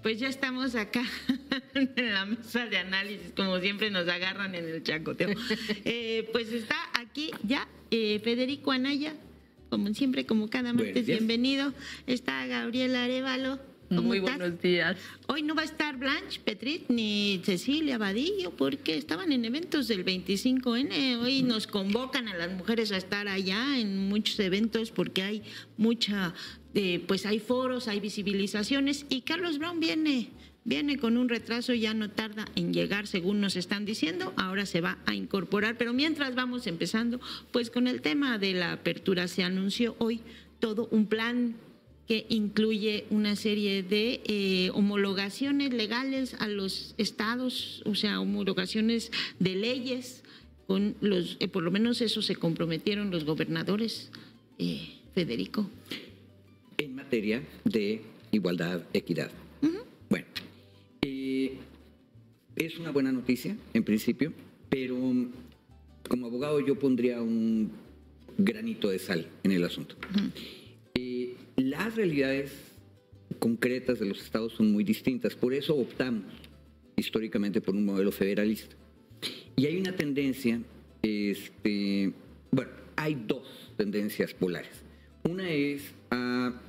Pues ya estamos acá en la mesa de análisis, como siempre nos agarran en el chacoteo. Pues está aquí ya Federico Anaya, como siempre, como cada martes, bienvenido. Está Gabriela Arévalo. Muy buenos días. Hoy no va a estar Blanche Petrit ni Cecilia Vadillo porque estaban en eventos del 25N. Hoy nos convocan a las mujeres a estar allá en muchos eventos porque hay pues hay foros, hay visibilizaciones y Carlos Brown viene con un retraso, ya no tarda en llegar según nos están diciendo, ahora se va a incorporar, pero mientras vamos empezando pues con el tema de la apertura. Se anunció hoy todo un plan que incluye una serie de homologaciones legales a los estados, o sea, homologaciones de leyes, con los, por lo menos eso se comprometieron los gobernadores. Federico. En materia de igualdad, equidad. Bueno, es una buena noticia en principio, pero como abogado yo pondría un granito de sal en el asunto. Las realidades concretas de los estados son muy distintas, por eso optamos históricamente por un modelo federalista. Y hay una tendencia, bueno, hay dos tendencias polares. Una es a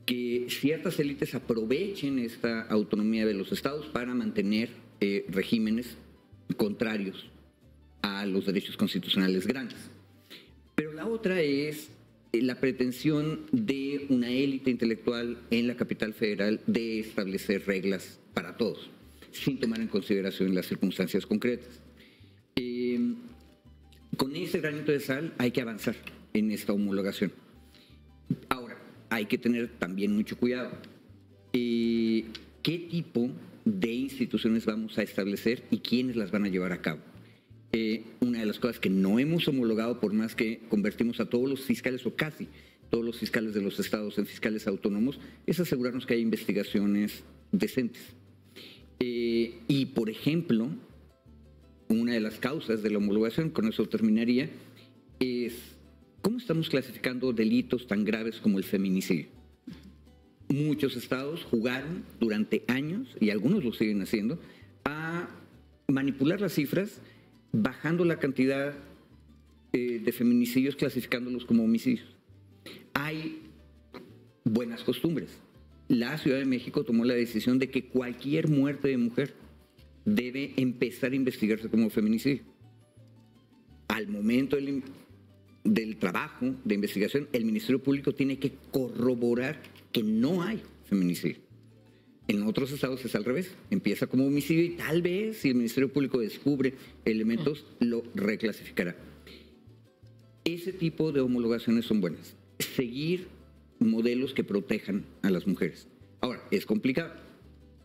que ciertas élites aprovechen esta autonomía de los estados para mantener regímenes contrarios a los derechos constitucionales grandes. Pero la otra es la pretensión de una élite intelectual en la capital federal de establecer reglas para todos, sin tomar en consideración las circunstancias concretas. Con ese granito de sal hay que avanzar en esta homologación. Ahora, hay que tener también mucho cuidado. ¿Qué tipo de instituciones vamos a establecer y quiénes las van a llevar a cabo? Una de las cosas que no hemos homologado, por más que convertimos a todos los fiscales o casi todos los fiscales de los estados en fiscales autónomos, es asegurarnos que hay investigaciones decentes. Y, por ejemplo, una de las causas de la homologación, con eso terminaría, es cómo estamos clasificando delitos tan graves como el feminicidio. Muchos estados jugaron durante años, y algunos lo siguen haciendo, a manipular las cifras, bajando la cantidad de feminicidios, clasificándolos como homicidios. Hay buenas costumbres. La Ciudad de México tomó la decisión de que cualquier muerte de mujer debe empezar a investigarse como feminicidio. Al momento del trabajo de investigación, el Ministerio Público tiene que corroborar que no hay feminicidio. En otros estados es al revés, empieza como homicidio y tal vez si el Ministerio Público descubre elementos lo reclasificará. Ese tipo de homologaciones son buenas. Seguir modelos que protejan a las mujeres. Ahora, es complicado.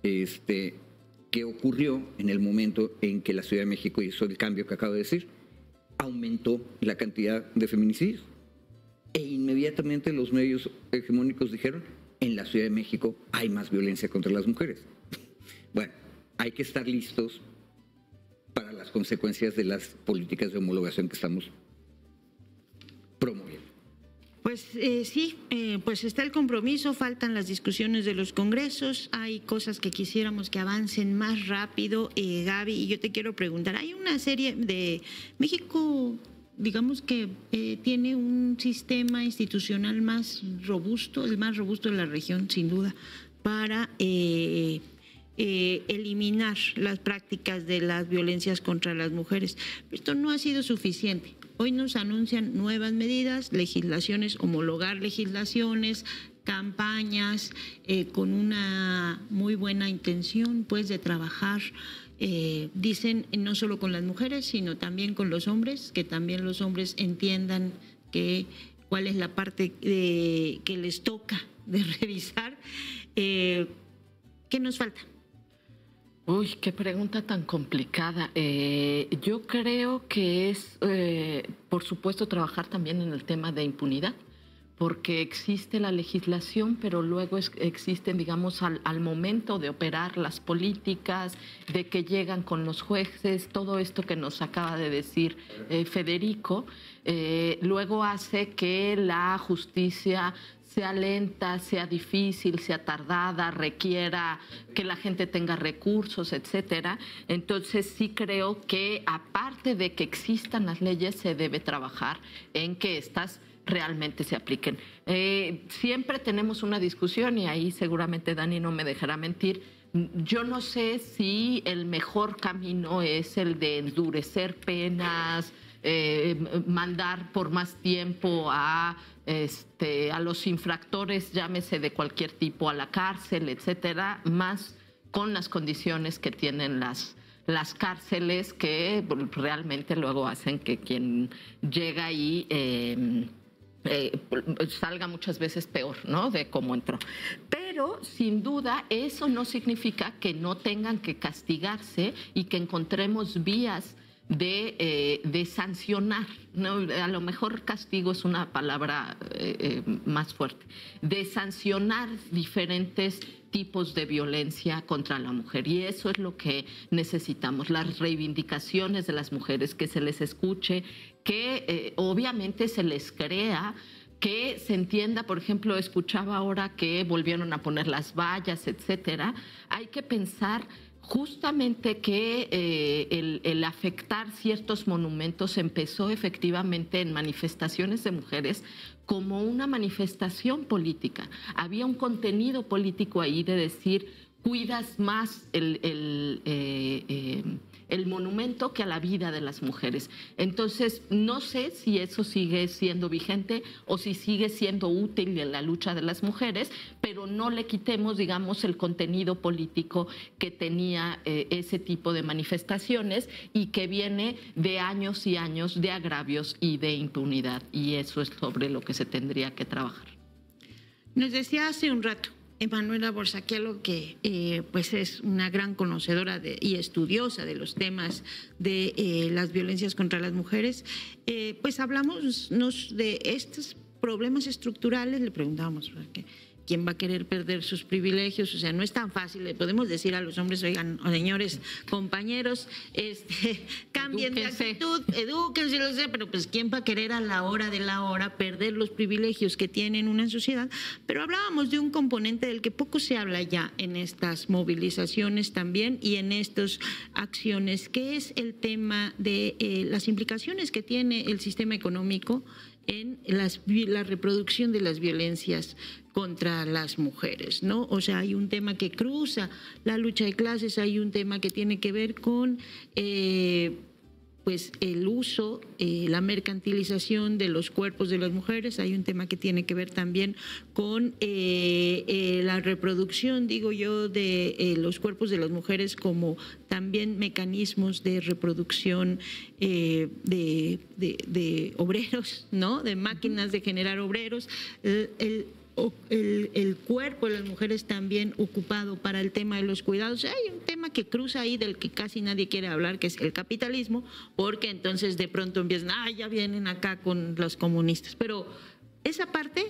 ¿Qué ocurrió en el momento en que la Ciudad de México hizo el cambio que acabo de decir? Aumentó la cantidad de feminicidios. E inmediatamente los medios hegemónicos dijeron: en la Ciudad de México hay más violencia contra las mujeres. Bueno, hay que estar listos para las consecuencias de las políticas de homologación que estamos promoviendo. Pues sí, pues está el compromiso, faltan las discusiones de los congresos, hay cosas que quisiéramos que avancen más rápido. Gaby, y yo te quiero preguntar, hay una serie de México, digamos que tiene un sistema institucional más robusto, el más robusto de la región, sin duda, para eliminar las prácticas de las violencias contra las mujeres. Esto no ha sido suficiente. Hoy nos anuncian nuevas medidas, legislaciones, homologar legislaciones, campañas con una muy buena intención, pues, de trabajar. Dicen no solo con las mujeres, sino también con los hombres, que también los hombres entiendan cuál es la parte que les toca de revisar. ¿Qué nos falta? Uy, qué pregunta tan complicada. Yo creo que es, por supuesto, trabajar también en el tema de impunidad, porque existe la legislación, pero luego existen, digamos, al momento de operar las políticas, de que llegan con los jueces, todo esto que nos acaba de decir Federico, luego hace que la justicia sea lenta, sea difícil, sea tardada, requiera que la gente tenga recursos, etcétera. Entonces sí creo que aparte de que existan las leyes, se debe trabajar en que estas realmente se apliquen. Siempre tenemos una discusión, y ahí seguramente Dani no me dejará mentir. Yo no sé si el mejor camino es el de endurecer penas, mandar por más tiempo a los infractores, llámese de cualquier tipo, a la cárcel, etcétera, más con las condiciones que tienen las cárceles, que realmente luego hacen que quien llega ahí salga muchas veces peor, ¿no?, de cómo entró. Pero sin duda eso no significa que no tengan que castigarse y que encontremos vías de sancionar, ¿no? A lo mejor castigo es una palabra más fuerte, de sancionar diferentes tipos de violencia contra la mujer, y eso es lo que necesitamos, las reivindicaciones de las mujeres, que se les escuche, que obviamente se les crea, que se entienda. Por ejemplo, escuchaba ahora que volvieron a poner las vallas, etcétera. Hay que pensar justamente que el afectar ciertos monumentos empezó efectivamente en manifestaciones de mujeres como una manifestación política. Había un contenido político ahí de decir, cuidas más el monumento que a la vida de las mujeres. Entonces, no sé si eso sigue siendo vigente o si sigue siendo útil en la lucha de las mujeres, pero no le quitemos, digamos, el contenido político que tenía ese tipo de manifestaciones y que viene de años y años de agravios y de impunidad. Y eso es sobre lo que se tendría que trabajar. Nos decía hace un rato Emanuela Borsaquelo, que pues es una gran conocedora y estudiosa de los temas de las violencias contra las mujeres, pues hablamos de estos problemas estructurales. Le preguntábamos quién va a querer perder sus privilegios. O sea, no es tan fácil. Le podemos decir a los hombres, oigan, señores, compañeros, cambien de actitud, edúquense, lo sé, pero pues quién va a querer a la hora de la hora perder los privilegios que tiene una sociedad. Pero hablábamos de un componente del que poco se habla ya en estas movilizaciones también y en estas acciones, que es el tema de las implicaciones que tiene el sistema económico en la reproducción de las violencias contra las mujeres, ¿no? O sea, hay un tema que cruza la lucha de clases, hay un tema que tiene que ver con pues el uso, la mercantilización de los cuerpos de las mujeres, hay un tema que tiene que ver también con la reproducción, digo yo, de los cuerpos de las mujeres como también mecanismos de reproducción de obreros, ¿no?, de máquinas de generar obreros, el cuerpo de las mujeres también ocupado para el tema de los cuidados. Hay un tema que cruza ahí del que casi nadie quiere hablar, que es el capitalismo, porque entonces de pronto empiezan, ya vienen acá con los comunistas. Pero esa parte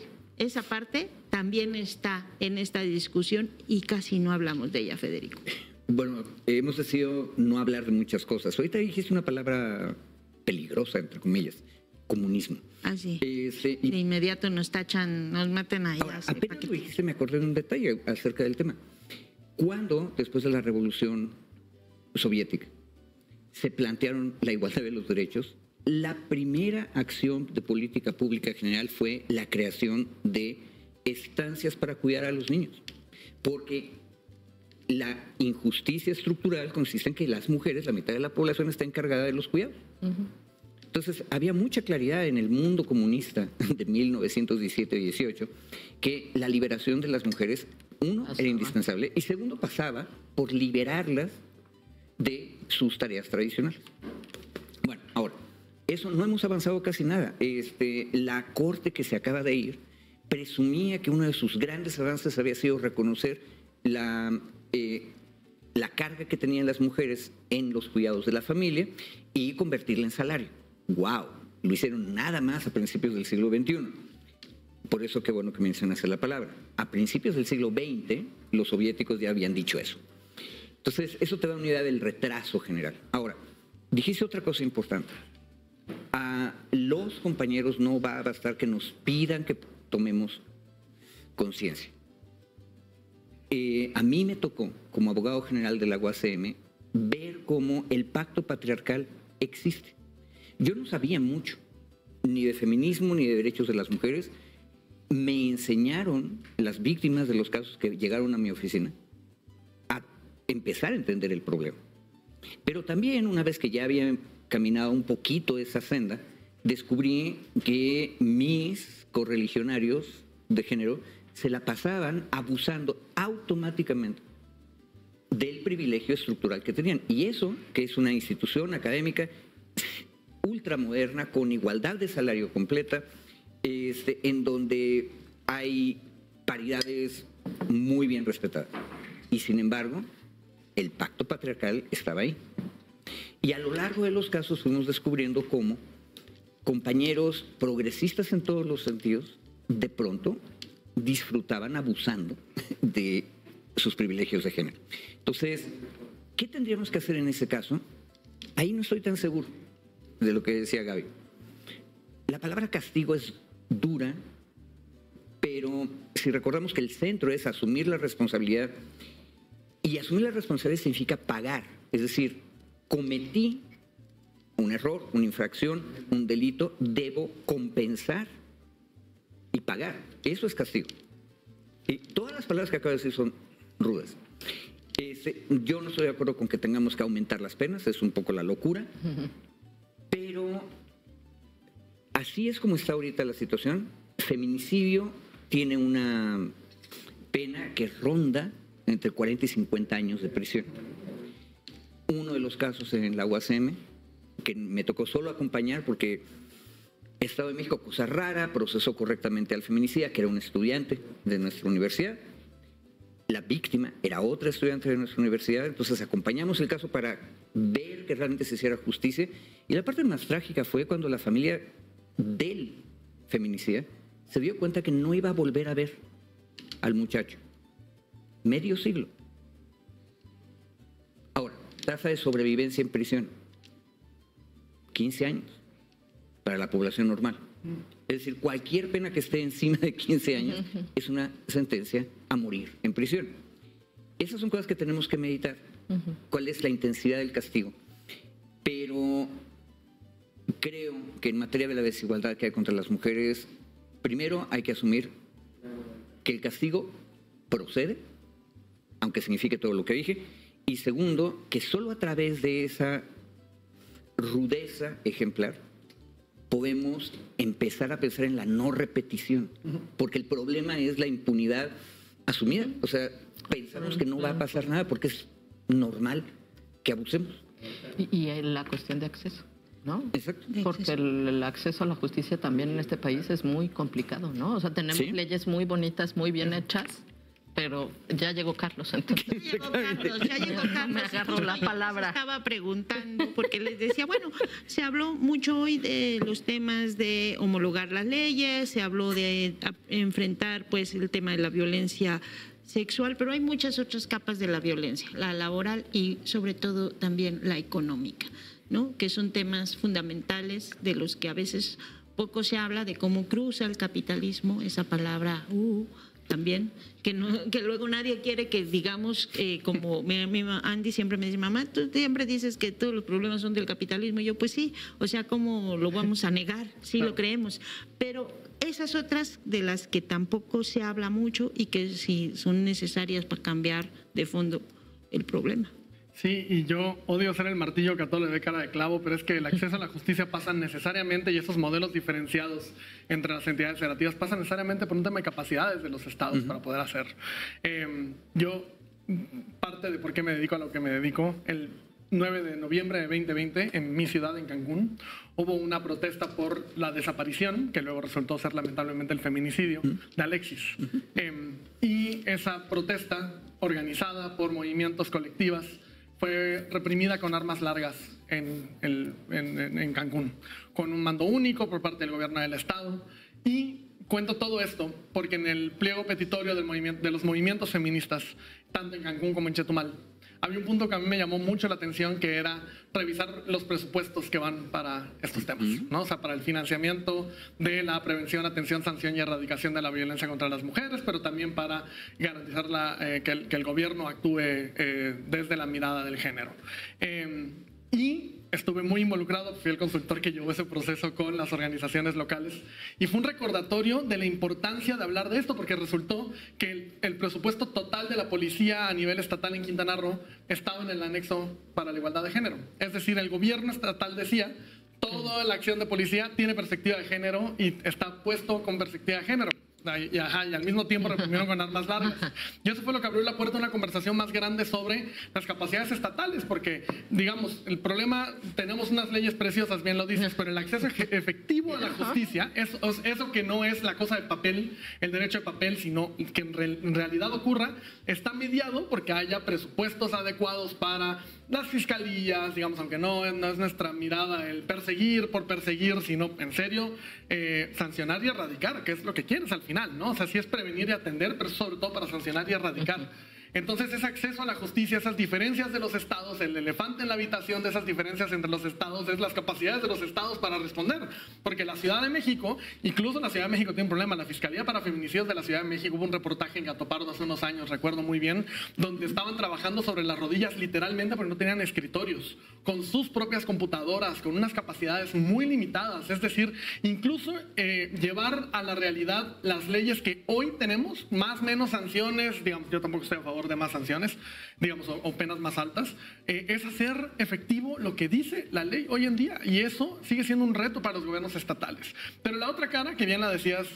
también está en esta discusión y casi no hablamos de ella, Federico. Bueno, hemos decidido no hablar de muchas cosas. Ahorita dijiste una palabra peligrosa, entre comillas: comunismo. Así. De inmediato nos tachan, nos matan ahí. Ahora, apenas lo dijiste, me acordé de un detalle acerca del tema. Cuando, después de la Revolución Soviética, se plantearon la igualdad de los derechos, la primera acción de política pública general fue la creación de estancias para cuidar a los niños. Porque la injusticia estructural consiste en que las mujeres, la mitad de la población, está encargada de los cuidados. Entonces, había mucha claridad en el mundo comunista de 1917-18 que la liberación de las mujeres, uno, era indispensable, y segundo, pasaba por liberarlas de sus tareas tradicionales. Bueno, ahora, eso no hemos avanzado casi nada. La corte que se acaba de ir presumía que uno de sus grandes avances había sido reconocer la carga que tenían las mujeres en los cuidados de la familia y convertirla en salario. ¡Wow! Lo hicieron nada más a principios del siglo XXI. Por eso qué bueno que mencionaste la palabra. A principios del siglo XX, los soviéticos ya habían dicho eso. Entonces, eso te da una idea del retraso general. Ahora, dijiste otra cosa importante. A los compañeros no va a bastar que nos pidan que tomemos conciencia. A mí me tocó, como abogado general de la UACM, ver cómo el pacto patriarcal existe. Yo no sabía mucho, ni de feminismo, ni de derechos de las mujeres. Me enseñaron las víctimas de los casos que llegaron a mi oficina a empezar a entender el problema. Pero también, una vez que ya había caminado un poquito esa senda, descubrí que mis correligionarios de género se la pasaban abusando automáticamente del privilegio estructural que tenían. Y eso, que es una institución académica ultramoderna, con igualdad de salario completa, en donde hay paridades muy bien respetadas. Y sin embargo, el pacto patriarcal estaba ahí. Y a lo largo de los casos fuimos descubriendo cómo compañeros progresistas en todos los sentidos, de pronto disfrutaban abusando de sus privilegios de género. Entonces, ¿qué tendríamos que hacer en ese caso? Ahí no estoy tan seguro de lo que decía Gaby. La palabra castigo es dura, pero si recordamos que el centro es asumir la responsabilidad, y asumir la responsabilidad significa pagar, es decir, cometí un error, una infracción, un delito, debo compensar y pagar. Eso es castigo. Y todas las palabras que acabo de decir son rudas. Yo no estoy de acuerdo con que tengamos que aumentar las penas, es un poco la locura, pero así es como está ahorita la situación. Feminicidio tiene una pena que ronda entre 40 y 50 años de prisión. Uno de los casos en la UACM, que me tocó solo acompañar porque Estado de México, cosa rara, procesó correctamente al feminicida, que era un estudiante de nuestra universidad. La víctima era otra estudiante de nuestra universidad, entonces acompañamos el caso para ver que realmente se hiciera justicia. Y la parte más trágica fue cuando la familia del feminicida se dio cuenta que no iba a volver a ver al muchacho. Medio siglo. Ahora, tasa de sobrevivencia en prisión, 15 años para la población normal. Es decir, cualquier pena que esté encima de 15 años es una sentencia a morir en prisión. Esas son cosas que tenemos que meditar. ¿Cuál es la intensidad del castigo? Pero creo que en materia de la desigualdad que hay contra las mujeres, primero hay que asumir que el castigo procede, aunque signifique todo lo que dije, y segundo, que solo a través de esa rudeza ejemplar podemos empezar a pensar en la no repetición, porque el problema es la impunidad asumida. O sea, pensamos que no va a pasar nada porque es normal que abusemos. Y la cuestión de acceso, ¿no? Exacto. Porque el acceso a la justicia también en este país es muy complicado, ¿no? O sea, tenemos leyes muy bonitas, muy bien hechas, pero ya llegó Carlos, entonces. Ya llegó Carlos. Me agarró la palabra. Estaba preguntando, porque les decía, bueno, se habló mucho hoy de los temas de homologar las leyes, se habló de enfrentar pues el tema de la violencia sexual, pero hay muchas otras capas de la violencia, la laboral y sobre todo también la económica, ¿no? Que son temas fundamentales de los que a veces poco se habla, de cómo cruza el capitalismo, esa palabra también, que luego nadie quiere que digamos, como mi Andy siempre me dice, mamá, tú siempre dices que todos los problemas son del capitalismo. Y yo, pues sí, o sea, ¿cómo lo vamos a negar? Sí, lo creemos. Pero esas otras de las que tampoco se habla mucho y que sí son necesarias para cambiar de fondo el problema. Sí, y yo odio ser el martillo que a todo le dé cara de clavo, pero es que el acceso a la justicia pasa necesariamente, y esos modelos diferenciados entre las entidades federativas pasan necesariamente por un tema de capacidades de los estados para poder hacer. Yo, parte de por qué me dedico a lo que me dedico, el 9 de noviembre de 2020, en mi ciudad, en Cancún, hubo una protesta por la desaparición, que luego resultó ser lamentablemente el feminicidio, de Alexis. Y esa protesta, organizada por movimientos colectivas, fue reprimida con armas largas en Cancún, con un mando único por parte del gobierno del estado. Y cuento todo esto porque en el pliego petitorio de los movimientos feministas, tanto en Cancún como en Chetumal, había un punto que a mí me llamó mucho la atención, que era revisar los presupuestos que van para estos temas, ¿no? O sea, para el financiamiento de la prevención, atención, sanción y erradicación de la violencia contra las mujeres, pero también para garantizar que el gobierno actúe desde la mirada del género. Y estuve muy involucrado, fui el consultor que llevó ese proceso con las organizaciones locales, y fue un recordatorio de la importancia de hablar de esto, porque resultó que el presupuesto total de la policía a nivel estatal en Quintana Roo estaba en el anexo para la igualdad de género. Es decir, el gobierno estatal decía, toda la acción de policía tiene perspectiva de género y está puesto con perspectiva de género. Y al mismo tiempo reprimieron con armas largas. Y eso fue lo que abrió la puerta a una conversación más grande sobre las capacidades estatales, porque, digamos, el problema, tenemos unas leyes preciosas, bien lo dices, pero el acceso efectivo a la justicia, eso que no es la cosa de papel, el derecho de papel, sino que en realidad ocurra, está mediado porque haya presupuestos adecuados para las fiscalías, digamos, aunque no es nuestra mirada el perseguir por perseguir, sino en serio sancionar y erradicar, que es lo que quieres al final, ¿no? O sea, sí es prevenir y atender, pero sobre todo para sancionar y erradicar. Entonces, ese acceso a la justicia, esas diferencias de los estados, el elefante en la habitación de esas diferencias entre los estados es las capacidades de los estados para responder. Porque la Ciudad de México, incluso la Ciudad de México tiene un problema. La Fiscalía para Feminicidios de la Ciudad de México, hubo un reportaje en Gato Pardo hace unos años, recuerdo muy bien, donde estaban trabajando sobre las rodillas literalmente porque no tenían escritorios, con sus propias computadoras, con unas capacidades muy limitadas. Es decir, incluso llevar a la realidad las leyes que hoy tenemos, más o menos sanciones, digamos, yo tampoco estoy a favor de más sanciones, digamos, o penas más altas, es hacer efectivo lo que dice la ley hoy en día, y eso sigue siendo un reto para los gobiernos estatales. Pero la otra cara, que bien la decías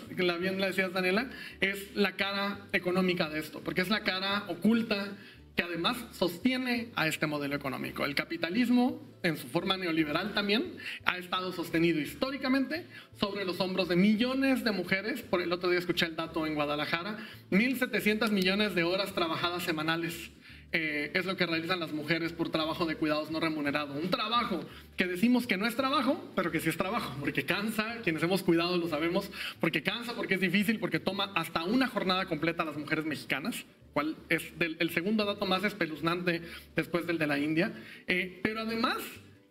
Daniela, es la cara económica de esto, porque es la cara oculta que además sostiene a este modelo económico. El capitalismo, en su forma neoliberal también, ha estado sostenido históricamente sobre los hombros de millones de mujeres. Por el otro día escuché el dato en Guadalajara, 1.700 millones de horas trabajadas semanales. Es lo que realizan las mujeres por trabajo de cuidados no remunerado. Un trabajo que decimos que no es trabajo, pero que sí es trabajo, porque cansa, quienes hemos cuidado lo sabemos, porque cansa, porque es difícil, porque toma hasta una jornada completa a las mujeres mexicanas, cual es el segundo dato más espeluznante después del de la India. Pero además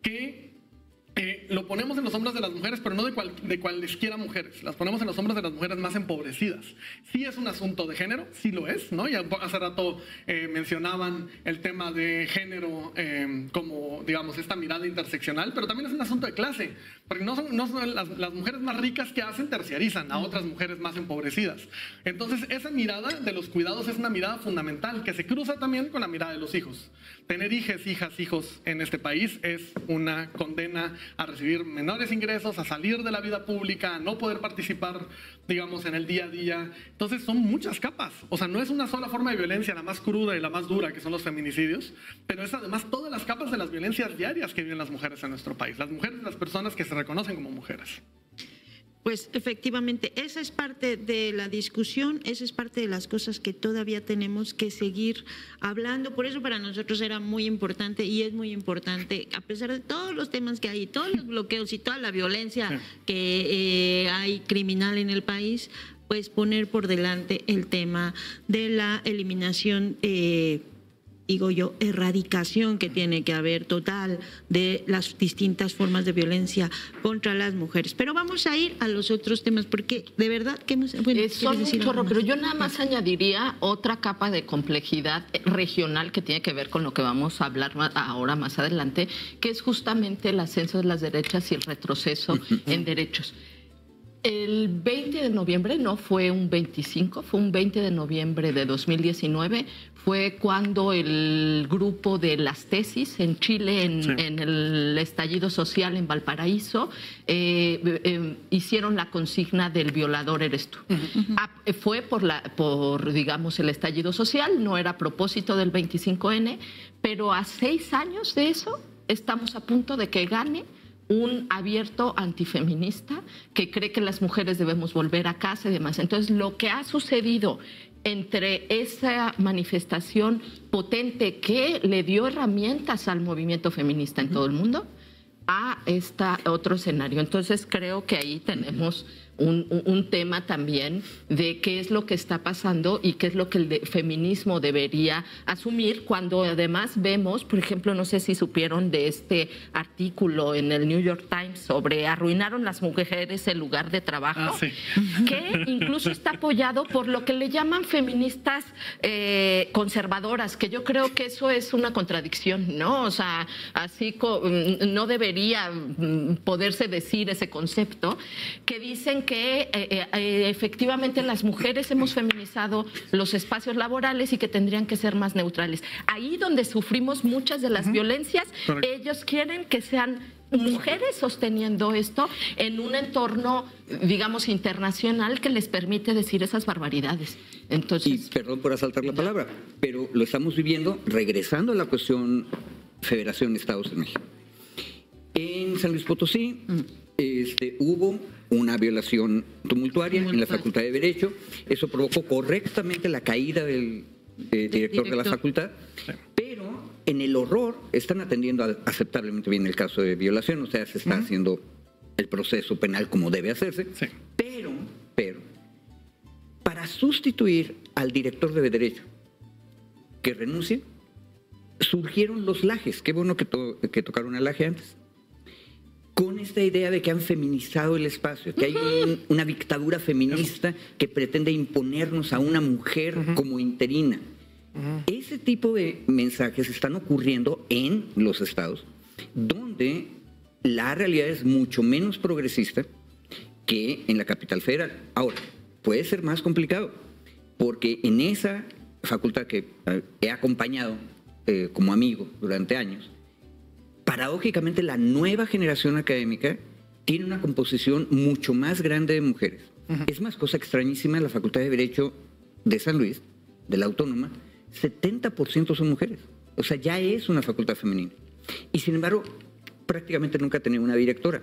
que lo ponemos en los hombros de las mujeres, pero no de cualesquiera mujeres. Las ponemos en los hombros de las mujeres más empobrecidas. Sí es un asunto de género, sí lo es, ¿no? Ya hace rato mencionaban el tema de género como, digamos, esta mirada interseccional, pero también es un asunto de clase, porque no son las mujeres más ricas que hacen terciarizan a otras mujeres más empobrecidas. Entonces, esa mirada de los cuidados es una mirada fundamental que se cruza también con la mirada de los hijos. Tener hijos en este país es una condena a recibir menores ingresos, a salir de la vida pública, a no poder participar, digamos, en el día a día. Entonces son muchas capas. O sea, no es una sola forma de violencia, la más cruda y la más dura, que son los feminicidios, pero es además todas las capas de las violencias diarias que viven las mujeres en nuestro país. Las mujeres, las personas que se reconocen como mujeres. Pues efectivamente, esa es parte de la discusión, esa es parte de las cosas que todavía tenemos que seguir hablando. Por eso para nosotros era muy importante y es muy importante, a pesar de todos los temas que hay, todos los bloqueos y toda la violencia que hay criminal en el país, pues poner por delante el tema de la eliminación digo yo, erradicación que tiene que haber total de las distintas formas de violencia contra las mujeres. Pero vamos a ir a los otros temas, porque de verdad que son un chorro, pero yo nada más añadiría otra capa de complejidad regional que tiene que ver con lo que vamos a hablar ahora más adelante, que es justamente el ascenso de las derechas y el retroceso en derechos. El 20 de noviembre, no fue un 25, fue un 20 de noviembre de 2019, fue cuando el grupo de las tesis en Chile, en el estallido social en Valparaíso, hicieron la consigna del violador eres tú. Fue por, digamos, el estallido social, no era a propósito del 25N, pero a 6 años de eso estamos a punto de que gane un abierto antifeminista que cree que las mujeres debemos volver a casa y demás. Entonces, lo que ha sucedido entre esa manifestación potente que le dio herramientas al movimiento feminista en todo el mundo a este otro escenario. Entonces, creo que ahí tenemos un tema también de qué es lo que está pasando y qué es lo que el feminismo debería asumir, cuando además vemos, por ejemplo, no sé si supieron de este artículo en el New York Times sobre arruinaron las mujeres el lugar de trabajo, sí. que incluso está apoyado por lo que le llaman feministas conservadoras, que yo creo que eso es una contradicción, ¿no? O sea, así no debería poderse decir ese concepto, que dicen que efectivamente las mujeres hemos feminizado los espacios laborales y que tendrían que ser más neutrales. Ahí donde sufrimos muchas de las violencias, ellos quieren que sean mujeres sosteniendo esto en un entorno, digamos, internacional que les permite decir esas barbaridades. Entonces, y perdón por asaltar la palabra, pero lo estamos viviendo regresando a la cuestión Federación-Estados de México. En San Luis Potosí hubo una violación tumultuaria en la Facultad de Derecho. Eso provocó correctamente la caída del director de la facultad, pero en el horror están atendiendo aceptablemente bien el caso de violación, o sea, se está haciendo el proceso penal como debe hacerse, pero, para sustituir al director de Derecho que renuncie, surgieron los lajes. Qué bueno que tocaron el laje antes, con esta idea de que han feminizado el espacio, que hay una dictadura feminista que pretende imponernos a una mujer como interina. Ese tipo de mensajes están ocurriendo en los estados, donde la realidad es mucho menos progresista que en la capital federal. Ahora, puede ser más complicado, porque en esa facultad que he acompañado como amigo durante años, paradójicamente la nueva generación académica tiene una composición mucho más grande de mujeres. Es más, cosa extrañísima, la Facultad de Derecho de San Luis, de la Autónoma, 70% son mujeres. O sea, ya es una facultad femenina. Y sin embargo, prácticamente nunca ha tenido una directora.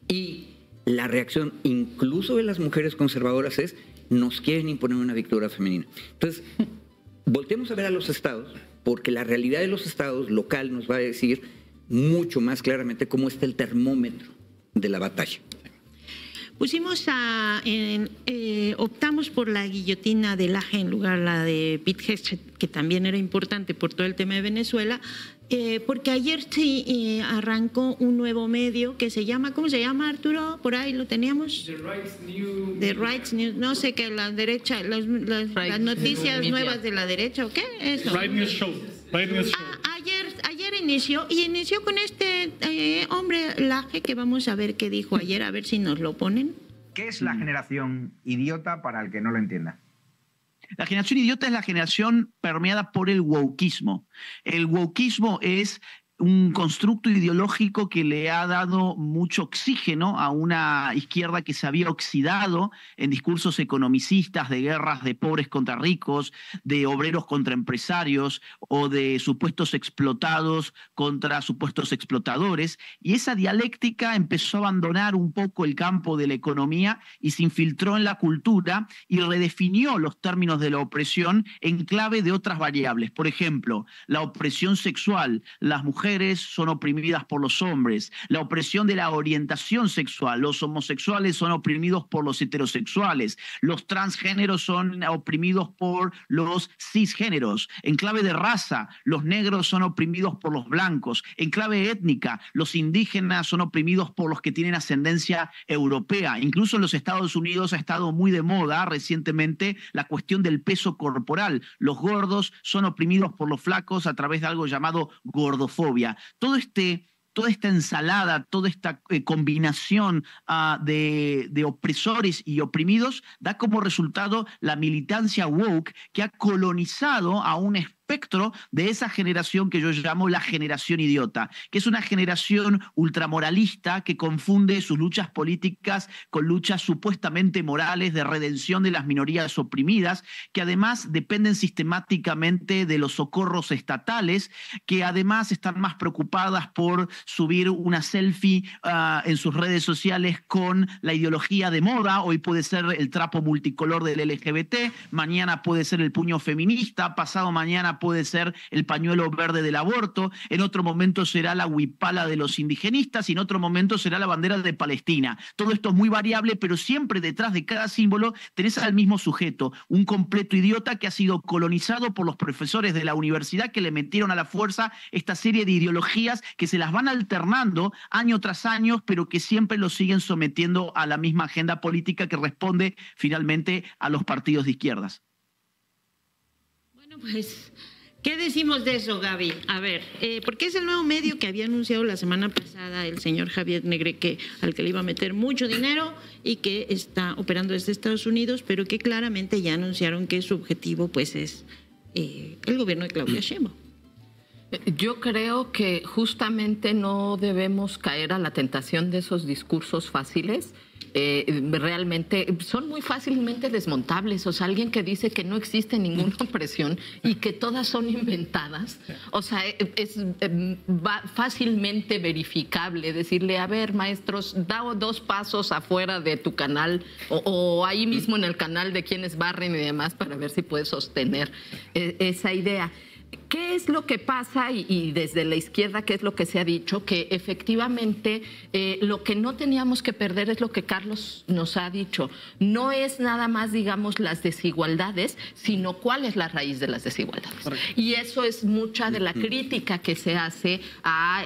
Y la reacción incluso de las mujeres conservadoras es: nos quieren imponer una dictadura femenina. Entonces, volteemos a ver a los estados, porque la realidad de los estados local nos va a decir mucho más claramente cómo está el termómetro de la batalla. Optamos por la guillotina de Laje en lugar de la de Pete Hegseth, que también era importante por todo el tema de Venezuela, porque ayer sí arrancó un nuevo medio que se llama, ¿cómo se llama, Arturo? Por ahí lo teníamos. The Rights News, no sé qué, la derecha, las noticias nuevas de la derecha, ¿o qué? Eso. Right News Show. Right News Show. Ayer inició con este hombre Laje, que vamos a ver qué dijo ayer, a ver si nos lo ponen. ¿Qué es la generación idiota para el que no lo entienda? La generación idiota es la generación permeada por el wokeismo. El wokeismo es un constructo ideológico que le ha dado mucho oxígeno a una izquierda que se había oxidado en discursos economicistas de guerras de pobres contra ricos, de obreros contra empresarios o de supuestos explotados contra supuestos explotadores. Y esa dialéctica empezó a abandonar un poco el campo de la economía y se infiltró en la cultura y redefinió los términos de la opresión en clave de otras variables. Por ejemplo, la opresión sexual, las mujeres son oprimidas por los hombres, la opresión de la orientación sexual, los homosexuales son oprimidos por los heterosexuales, los transgéneros son oprimidos por los cisgéneros, en clave de raza, los negros son oprimidos por los blancos, en clave étnica, los indígenas son oprimidos por los que tienen ascendencia europea. Incluso en los Estados Unidos ha estado muy de moda recientemente la cuestión del peso corporal. Los gordos son oprimidos por los flacos a través de algo llamado gordofobia. Toda esta ensalada, toda esta combinación de opresores y oprimidos da como resultado la militancia woke, que ha colonizado a un espectro de esa generación que yo llamo la generación idiota, que es una generación ultramoralista que confunde sus luchas políticas con luchas supuestamente morales de redención de las minorías oprimidas, que además dependen sistemáticamente de los socorros estatales, que además están más preocupadas por subir una selfie en sus redes sociales con la ideología de moda. Hoy puede ser el trapo multicolor del LGBT, mañana puede ser el puño feminista, pasado mañana mañana puede ser el pañuelo verde del aborto, en otro momento será la huipala de los indigenistas y en otro momento será la bandera de Palestina. Todo esto es muy variable, pero siempre detrás de cada símbolo tenés al mismo sujeto, un completo idiota que ha sido colonizado por los profesores de la universidad que le metieron a la fuerza esta serie de ideologías que se las van alternando año tras año, pero que siempre lo siguen sometiendo a la misma agenda política que responde finalmente a los partidos de izquierdas. Bueno, pues, ¿qué decimos de eso, Gaby? A ver, porque es el nuevo medio que había anunciado la semana pasada el señor Javier Negrete, al que le iba a meter mucho dinero y que está operando desde Estados Unidos, pero que claramente ya anunciaron que su objetivo pues es el gobierno de Claudia Sheinbaum. Yo creo que justamente no debemos caer a la tentación de esos discursos fáciles. Realmente son muy fácilmente desmontables. O sea, alguien que dice que no existe ninguna opresión y que todas son inventadas, o sea, es fácilmente verificable. Decirle, a ver, maestros, da 2 pasos afuera de tu canal o ahí mismo en el canal de quienes barren y demás para ver si puedes sostener esa idea. ¿Qué es lo que pasa? Y desde la izquierda, ¿qué es lo que se ha dicho? Que efectivamente lo que no teníamos que perder es lo que Carlos nos ha dicho. No es nada más, digamos, las desigualdades, sino cuál es la raíz de las desigualdades. Y eso es mucha de la crítica que se hace a,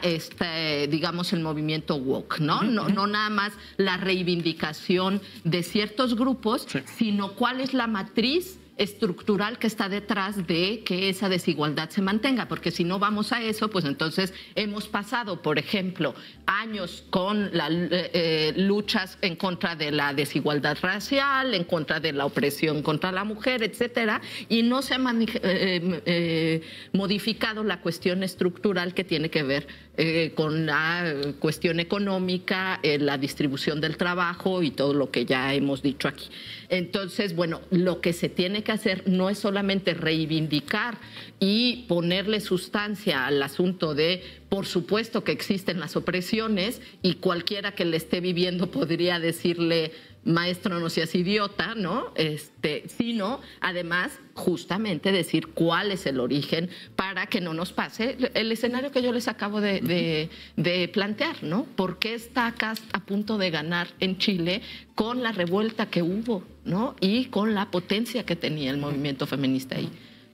digamos, el movimiento woke, ¿no? No nada más la reivindicación de ciertos grupos, sino cuál es la matriz estructural que está detrás de que esa desigualdad se mantenga, porque si no vamos a eso, pues entonces hemos pasado, por ejemplo, años con las luchas en contra de la desigualdad racial, en contra de la opresión contra la mujer, etcétera, y no se ha modificado la cuestión estructural que tiene que ver con la cuestión económica, la distribución del trabajo y todo lo que ya hemos dicho aquí. Entonces, bueno, lo que se tiene que hacer no es solamente reivindicar y ponerle sustancia al asunto de, por supuesto que existen las opresiones y cualquiera que le esté viviendo podría decirle, maestro, no seas idiota, ¿no? Sino, además, justamente decir cuál es el origen para que no nos pase el escenario que yo les acabo de plantear, ¿no? ¿Por qué está Kast a punto de ganar en Chile con la revuelta que hubo, ¿no? Y con la potencia que tenía el movimiento feminista ahí,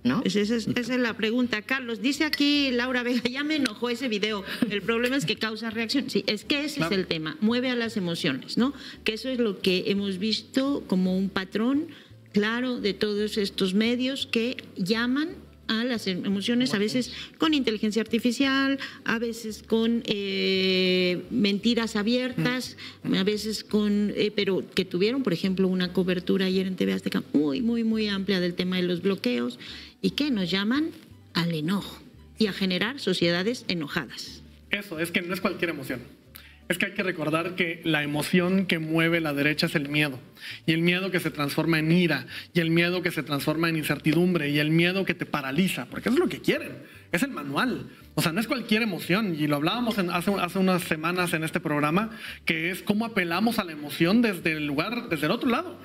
¿no? Esa es la pregunta. Carlos, dice aquí Laura Vega, ya me enojó ese video. El problema es que causa reacción. Sí, es que ese es el tema. Mueve a las emociones, ¿no? Que eso es lo que hemos visto como un patrón claro de todos estos medios que llaman a las emociones, a veces con inteligencia artificial, a veces con mentiras abiertas, a veces con, pero que tuvieron, por ejemplo, una cobertura ayer en TV Azteca muy amplia del tema de los bloqueos y que nos llaman al enojo y a generar sociedades enojadas. Eso, es que no es cualquier emoción. Es que hay que recordar que la emoción que mueve la derecha es el miedo. Y el miedo que se transforma en ira. Y el miedo que se transforma en incertidumbre. Y el miedo que te paraliza. Porque eso es lo que quieren. Es el manual. O sea, no es cualquier emoción. Y lo hablábamos hace unas semanas en este programa, que es cómo apelamos a la emoción desde el otro lado.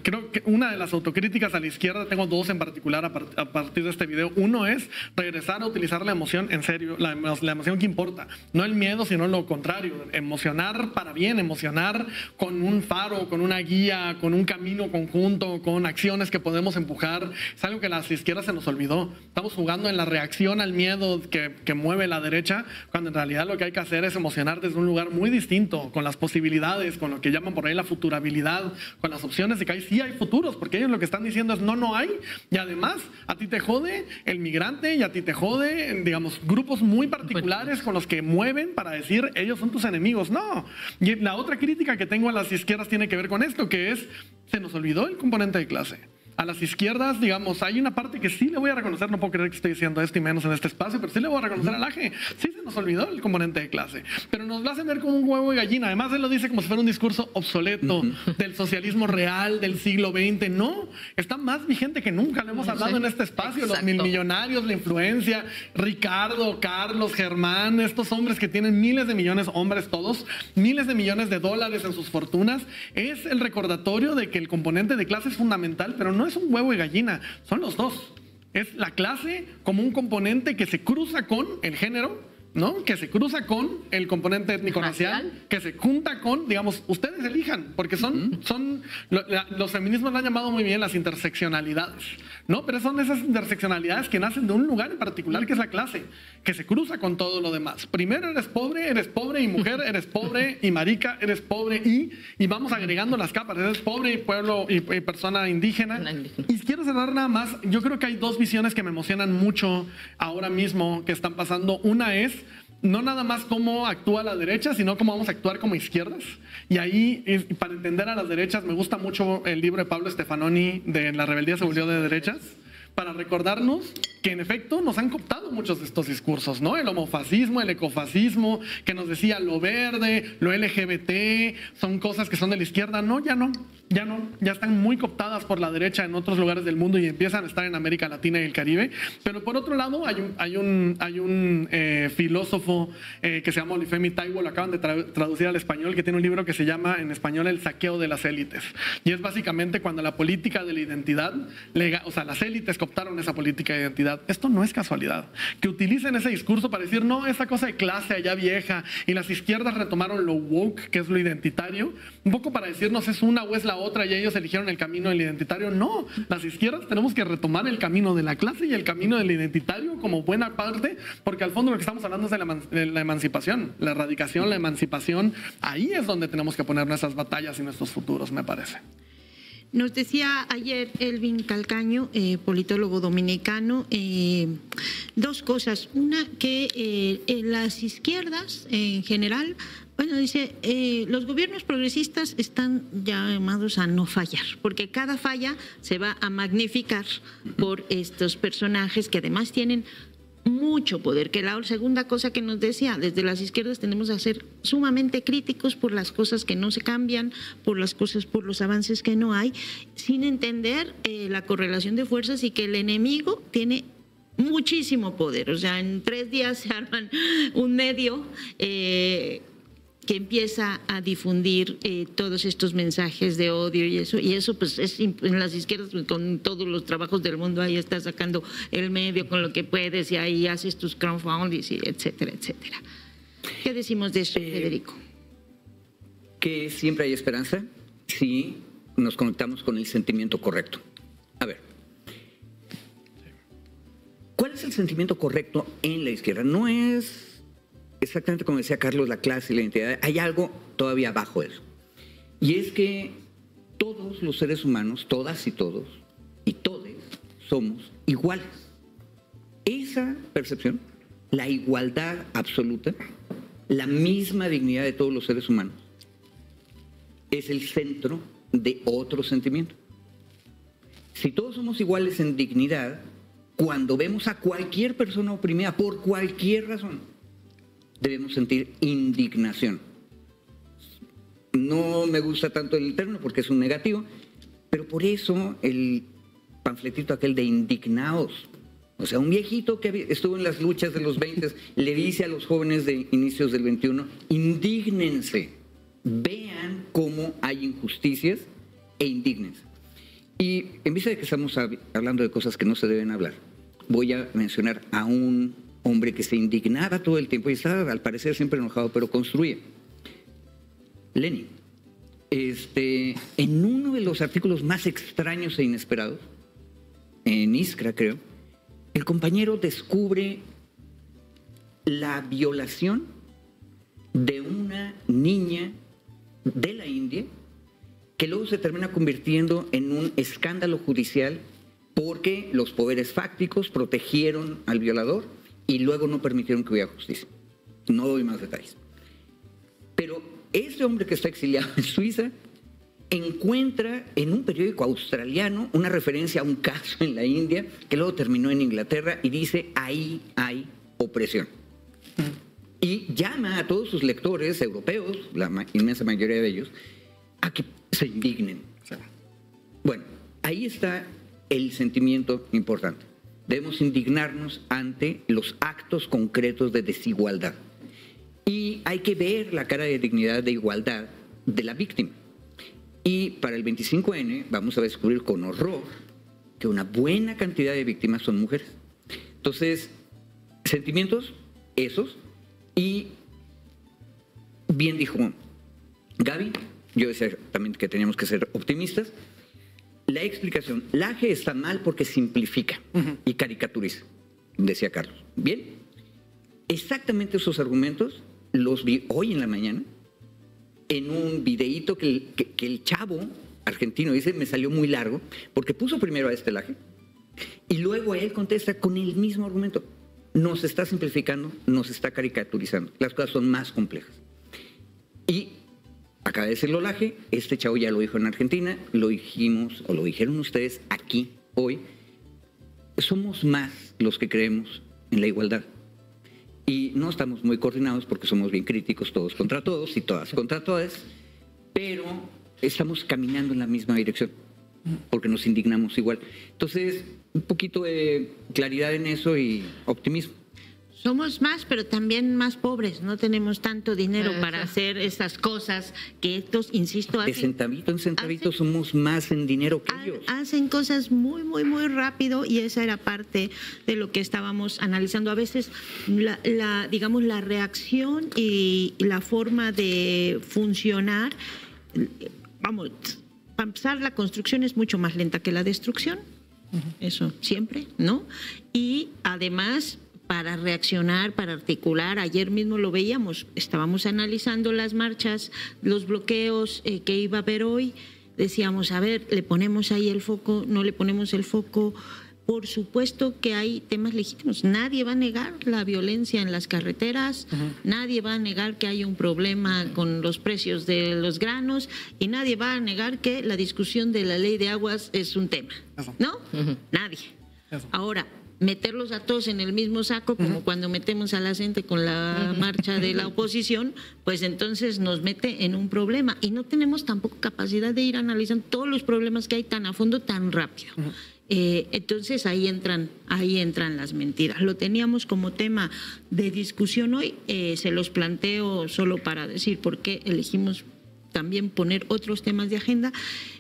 Creo que una de las autocríticas a la izquierda, tengo 2 en particular a partir de este video. Uno es regresar a utilizar la emoción en serio, la emoción que importa, no el miedo, sino lo contrario, emocionar para bien, emocionar con un faro, con una guía, con un camino conjunto, con acciones que podemos empujar. Es algo que a las izquierdas se nos olvidó. Estamos jugando en la reacción al miedo que mueve la derecha, cuando en realidad lo que hay que hacer es emocionar desde un lugar muy distinto, con las posibilidades, con lo que llaman por ahí la futurabilidad, con las opciones de que sí hay futuros, porque ellos lo que están diciendo es no hay, y además a ti te jode el migrante y a ti te jode, digamos, grupos muy particulares con los que mueven para decir ellos son tus enemigos. No. Y la otra crítica que tengo a las izquierdas tiene que ver con esto, que es, se nos olvidó el componente de clase. A las izquierdas, digamos, hay una parte que sí le voy a reconocer, no puedo creer que estoy diciendo esto y menos en este espacio, pero sí le voy a reconocer al AGE. Sí se nos olvidó el componente de clase, pero nos lo hacen ver como un huevo de gallina. Además, él lo dice como si fuera un discurso obsoleto del socialismo real del siglo XX. No, está más vigente que nunca. Lo hemos hablado en este espacio. Exacto. Los millonarios, la influencia, Ricardo, Carlos, Germán, estos hombres que tienen miles de millones, hombres todos, miles de millones de dólares en sus fortunas. Es el recordatorio de que el componente de clase es fundamental, pero no es un huevo y gallina, son los dos. Es la clase como un componente que se cruza con el género, ¿no? Que se cruza con el componente étnico-racial, que se junta con, digamos, ustedes elijan, porque los feminismos lo han llamado muy bien las interseccionalidades, ¿no? Pero son esas interseccionalidades que nacen de un lugar en particular, que es la clase, que se cruza con todo lo demás. Primero eres pobre y mujer, eres pobre y marica, eres pobre y vamos agregando las capas, eres pobre y pueblo y persona indígena. Y quiero cerrar nada más, yo creo que hay dos visiones que me emocionan mucho ahora mismo que están pasando. Una es no nada más cómo actúa la derecha, sino cómo vamos a actuar como izquierdas. Y ahí, para entender a las derechas, me gusta mucho el libro de Pablo Stefanoni de La rebeldía se volvió de derechas, para recordarnos que en efecto nos han cooptado muchos de estos discursos, ¿no? El homofascismo, el ecofascismo, que nos decía lo verde, lo LGBT, son cosas que son de la izquierda. No, ya están muy cooptadas por la derecha en otros lugares del mundo y empiezan a estar en América Latina y el Caribe. Pero por otro lado, hay un filósofo que se llama Olufemi Taiwo, lo acaban de traducir al español, que tiene un libro que se llama en español El saqueo de las élites. Y es básicamente cuando la política de la identidad, o sea, las élites cooptaron esa política de identidad. Esto no es casualidad. Que utilicen ese discurso para decir, no, esa cosa de clase allá vieja, y las izquierdas retomaron lo woke, que es lo identitario, un poco para decirnos es una o es la otra y ellos eligieron el camino del identitario. No, las izquierdas tenemos que retomar el camino de la clase y el camino del identitario como buena parte, porque al fondo lo que estamos hablando es de la emancipación, la erradicación, la emancipación. Ahí es donde tenemos que poner nuestras batallas y nuestros futuros, me parece. Nos decía ayer Elvin Calcaño, politólogo dominicano, dos cosas. Una, que las izquierdas en general, bueno, dice, los gobiernos progresistas están llamados a no fallar, porque cada falla se va a magnificar por estos personajes que además tienen mucho poder. Que la segunda cosa que nos decía, desde las izquierdas tenemos que ser sumamente críticos por las cosas que no se cambian, por los avances que no hay, sin entender la correlación de fuerzas y que el enemigo tiene muchísimo poder. O sea, en 3 días se arman un medio que empieza a difundir todos estos mensajes de odio y eso pues es en las izquierdas, pues, con todos los trabajos del mundo, ahí estás sacando el medio con lo que puedes y ahí haces tus crowdfundings, y etcétera, etcétera. ¿Qué decimos de eso, Federico? Que siempre hay esperanza si nos conectamos con el sentimiento correcto. A ver, ¿cuál es el sentimiento correcto en la izquierda? No es exactamente como decía Carlos, la clase y la identidad. Hay algo todavía abajo de eso. Y es que todos los seres humanos, todas y todos, y todes, somos iguales. Esa percepción, la igualdad absoluta, la misma dignidad de todos los seres humanos, es el centro de otro sentimiento. Si todos somos iguales en dignidad, cuando vemos a cualquier persona oprimida por cualquier razón, debemos sentir indignación. No me gusta tanto el término porque es un negativo, pero por eso el panfletito aquel de indignaos. O sea, un viejito que estuvo en las luchas de los 20 le dice a los jóvenes de inicios del 21, indígnense, vean cómo hay injusticias e indígnense. Y en vista de que estamos hablando de cosas que no se deben hablar, voy a mencionar a un hombre que se indignaba todo el tiempo y estaba al parecer siempre enojado, pero construía. Lenin. En uno de los artículos más extraños e inesperados, en Iskra creo, el compañero descubre la violación de una niña de la India que luego se termina convirtiendo en un escándalo judicial porque los poderes fácticos protegieron al violador y luego no permitieron que hubiera justicia. No doy más detalles. Pero este hombre que está exiliado en Suiza encuentra en un periódico australiano una referencia a un caso en la India que luego terminó en Inglaterra y dice, ahí hay opresión. Y llama a todos sus lectores europeos, la inmensa mayoría de ellos, a que se indignen. Bueno, ahí está el sentimiento importante. Debemos indignarnos ante los actos concretos de desigualdad. Y hay que ver la cara de dignidad, de igualdad de la víctima. Y para el 25N vamos a descubrir con horror que una buena cantidad de víctimas son mujeres. Entonces, sentimientos esos, y bien dijo Gaby, yo decía también que teníamos que ser optimistas. La explicación, la AGE está mal porque simplifica y caricaturiza, decía Carlos. Bien, exactamente esos argumentos los vi hoy en la mañana en un videíto que el chavo argentino dice, me salió muy largo, porque puso primero a la AGE y luego él contesta con el mismo argumento. Nos está simplificando, nos está caricaturizando. Las cosas son más complejas. Y acaba de decirlo Laje, este chavo ya lo dijo en Argentina, lo dijimos, o lo dijeron ustedes aquí, hoy. Somos más los que creemos en la igualdad. Y no estamos muy coordinados porque somos bien críticos todos contra todos y todas contra todas, pero estamos caminando en la misma dirección porque nos indignamos igual. Entonces, un poquito de claridad en eso y optimismo. Somos más, pero también más pobres. No tenemos tanto dinero para hacer estas cosas que estos, insisto, hacen. De centavito en centavito somos más en dinero que ellos. Hacen cosas muy, muy, muy rápido y esa era parte de lo que estábamos analizando. A veces, digamos, la reacción y la forma de funcionar, vamos, para empezar, la construcción es mucho más lenta que la destrucción. Eso siempre, ¿no? Y además, para reaccionar, para articular, ayer mismo lo veíamos, estábamos analizando las marchas, los bloqueos que iba a haber hoy, decíamos, a ver, ¿le ponemos ahí el foco? ¿No le ponemos el foco? Por supuesto que hay temas legítimos. Nadie va a negar la violencia en las carreteras, nadie va a negar que hay un problema con los precios de los granos y nadie va a negar que la discusión de la ley de aguas es un tema, ¿no? Nadie. Ahora, meterlos a todos en el mismo saco, como cuando metemos a la gente con la marcha de la oposición, pues entonces nos mete en un problema y no tenemos tampoco capacidad de ir analizando todos los problemas que hay tan a fondo, tan rápido. Entonces ahí entran las mentiras. Lo teníamos como tema de discusión hoy, se los planteo solo para decir por qué elegimos también poner otros temas de agenda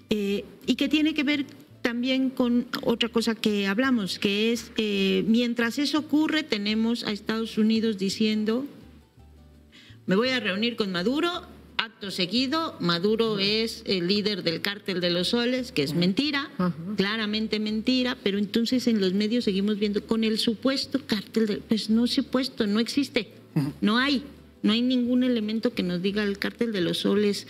y que tiene que ver también con otra cosa que hablamos, que es mientras eso ocurre tenemos a Estados Unidos diciendo me voy a reunir con Maduro. Acto seguido, Maduro es el líder del cártel de los soles, que es mentira, claramente mentira, pero entonces en los medios seguimos viendo con el supuesto cártel, pues no supuesto, no existe, no hay ningún elemento que nos diga el cártel de los soles,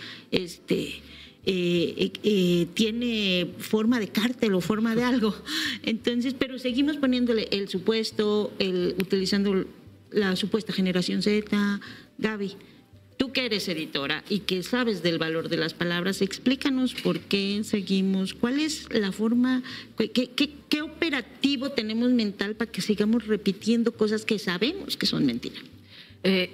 tiene forma de cártel o forma de algo, entonces, pero seguimos poniéndole el supuesto, utilizando la supuesta generación Z. Gaby, tú que eres editora y que sabes del valor de las palabras, explícanos por qué seguimos, cuál es la forma, qué operativo tenemos mental para que sigamos repitiendo cosas que sabemos que son mentiras.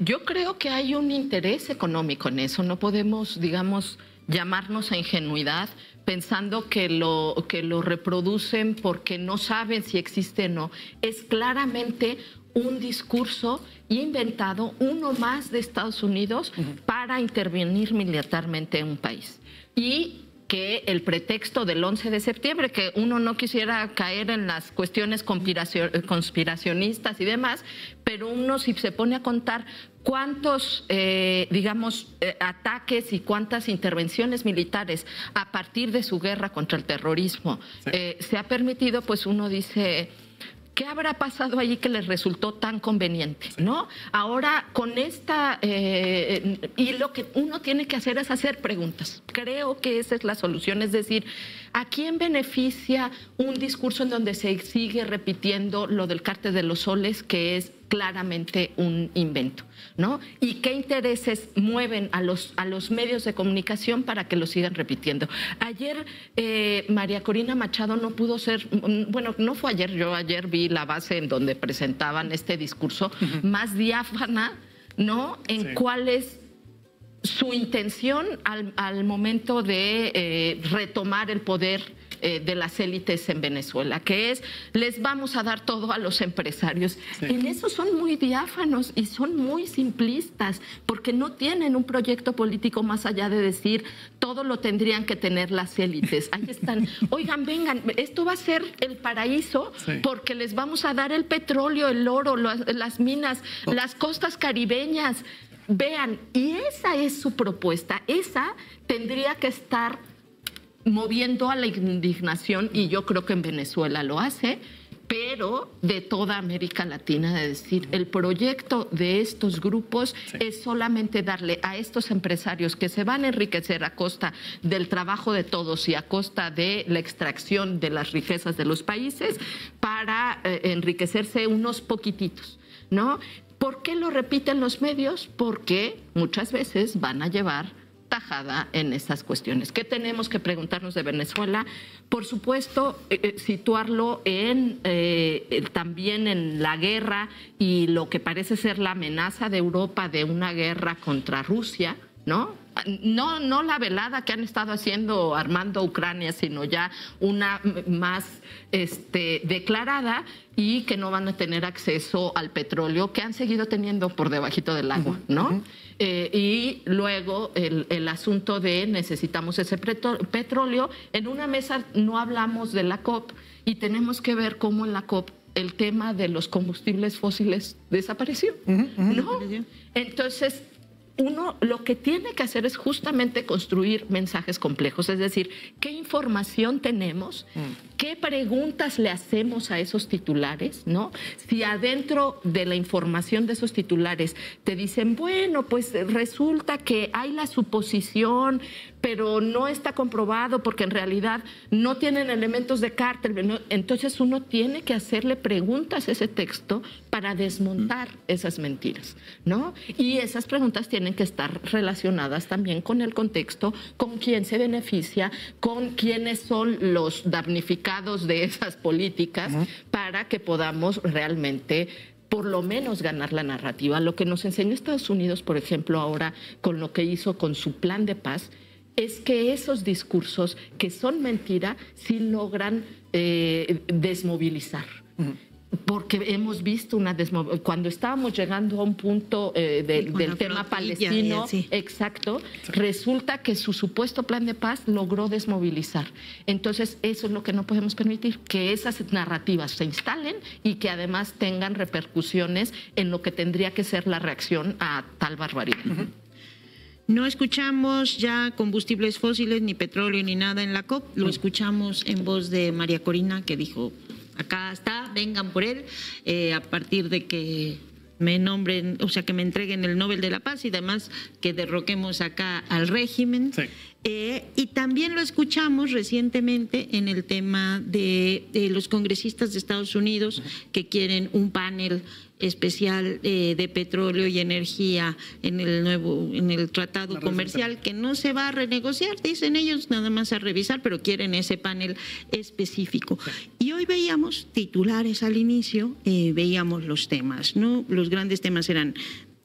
Yo creo que hay un interés económico en eso, no podemos, digamos, llamarnos a ingenuidad pensando que lo reproducen porque no saben si existe o no. Es claramente un discurso inventado, uno más de Estados Unidos, para intervenir militarmente en un país. Y que el pretexto del 11 de septiembre, que uno no quisiera caer en las cuestiones conspiracionistas y demás, pero uno si se pone a contar cuántos, ataques y cuántas intervenciones militares a partir de su guerra contra el terrorismo se ha permitido, pues uno dice, ¿qué habrá pasado allí que les resultó tan conveniente? ¿No? Ahora, con esta... y lo que uno tiene que hacer es hacer preguntas. Creo que esa es la solución. Es decir, ¿a quién beneficia un discurso en donde se sigue repitiendo lo del cártel de los soles, que es claramente un invento, ¿no? ¿Y qué intereses mueven a los medios de comunicación para que lo sigan repitiendo? Ayer María Corina Machado no pudo ser, bueno, no fue ayer, yo ayer vi la base en donde presentaban este discurso más diáfana, ¿no? En cuál es su intención al momento de retomar el poder de las élites en Venezuela, que es, les vamos a dar todo a los empresarios. Sí. En eso son muy diáfanos y son muy simplistas, porque no tienen un proyecto político más allá de decir, todo lo tendrían que tener las élites. Ahí están, oigan, vengan, esto va a ser el paraíso, sí, porque les vamos a dar el petróleo, el oro, las minas, las costas caribeñas. Vean, y esa es su propuesta, esa tendría que estar moviendo a la indignación, y yo creo que en Venezuela lo hace, pero de toda América Latina, de decir, el proyecto de estos grupos, sí, es solamente darle a estos empresarios que se van a enriquecer a costa del trabajo de todos y a costa de la extracción de las riquezas de los países para enriquecerse unos poquititos, ¿no? ¿Por qué lo repiten los medios? Porque muchas veces van a llevar tajada en esas cuestiones. ¿Qué tenemos que preguntarnos de Venezuela? Por supuesto, situarlo en también en la guerra y lo que parece ser la amenaza de Europa de una guerra contra Rusia, ¿no? No la velada que han estado haciendo armando Ucrania, sino ya una más declarada, y que no van a tener acceso al petróleo que han seguido teniendo por debajito del agua, ¿no? Y luego el asunto de necesitamos ese petróleo. En una mesa no hablamos de la COP y tenemos que ver cómo en la COP el tema de los combustibles fósiles desapareció, ¿no? Entonces, uno lo que tiene que hacer es justamente construir mensajes complejos, es decir, ¿qué información tenemos? ¿Qué preguntas le hacemos a esos titulares? ¿No? Si adentro de la información de esos titulares te dicen, bueno, pues resulta que hay la suposición, pero no está comprobado porque en realidad no tienen elementos de cártel, ¿no? Entonces uno tiene que hacerle preguntas a ese texto para desmontar esas mentiras, ¿no? Y esas preguntas tienen que estar relacionadas también con el contexto, con quién se beneficia, con quiénes son los damnificados de esas políticas, para que podamos realmente por lo menos ganar la narrativa. Lo que nos enseñó Estados Unidos, por ejemplo, ahora con lo que hizo con su plan de paz, es que esos discursos que son mentira sí logran desmovilizar. Porque hemos visto cuando estábamos llegando a un punto del tema palestino, sí, exacto, resulta que su supuesto plan de paz logró desmovilizar. Entonces, eso es lo que no podemos permitir, que esas narrativas se instalen y que además tengan repercusiones en lo que tendría que ser la reacción a tal barbaridad. No escuchamos ya combustibles fósiles, ni petróleo, ni nada en la COP. Lo escuchamos en voz de María Corina, que dijo, acá está, vengan por él, a partir de que me nombren, o sea, que me entreguen el Nobel de la Paz y además que derroquemos acá al régimen. Sí. Y también lo escuchamos recientemente en el tema de los congresistas de Estados Unidos que quieren un panel especial de petróleo y energía en el tratado comercial, que no se va a renegociar, dicen ellos, nada más a revisar, pero quieren ese panel específico. Y hoy veíamos titulares al inicio, veíamos los temas, ¿no? Los grandes temas eran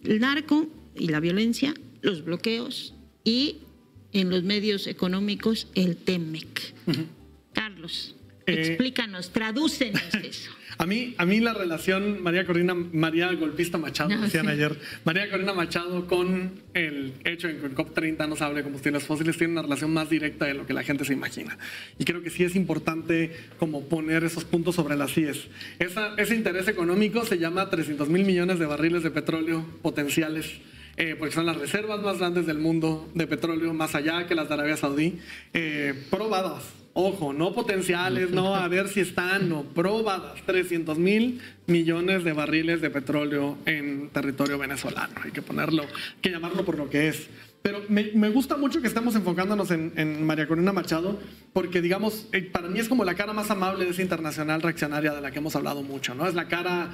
el narco y la violencia, los bloqueos y en los medios económicos el TEMEC. Carlos, explícanos, tradúcenos eso. A mí la relación María Golpista Machado, decían ayer, María Corina Machado con el hecho de que en COP30 no se hable de combustibles fósiles tiene una relación más directa de lo que la gente se imagina. Y creo que sí es importante como poner esos puntos sobre las IES. Ese interés económico se llama 300,000 millones de barriles de petróleo potenciales, porque son las reservas más grandes del mundo de petróleo, más allá que las de Arabia Saudí, probadas. Ojo, no potenciales, no a ver si están, no, probadas. 300,000 millones de barriles de petróleo en territorio venezolano. Hay que llamarlo por lo que es. Pero me gusta mucho que estemos enfocándonos en María Corina Machado, porque, digamos, para mí es como la cara más amable de esa internacional reaccionaria de la que hemos hablado mucho, ¿no? Es la cara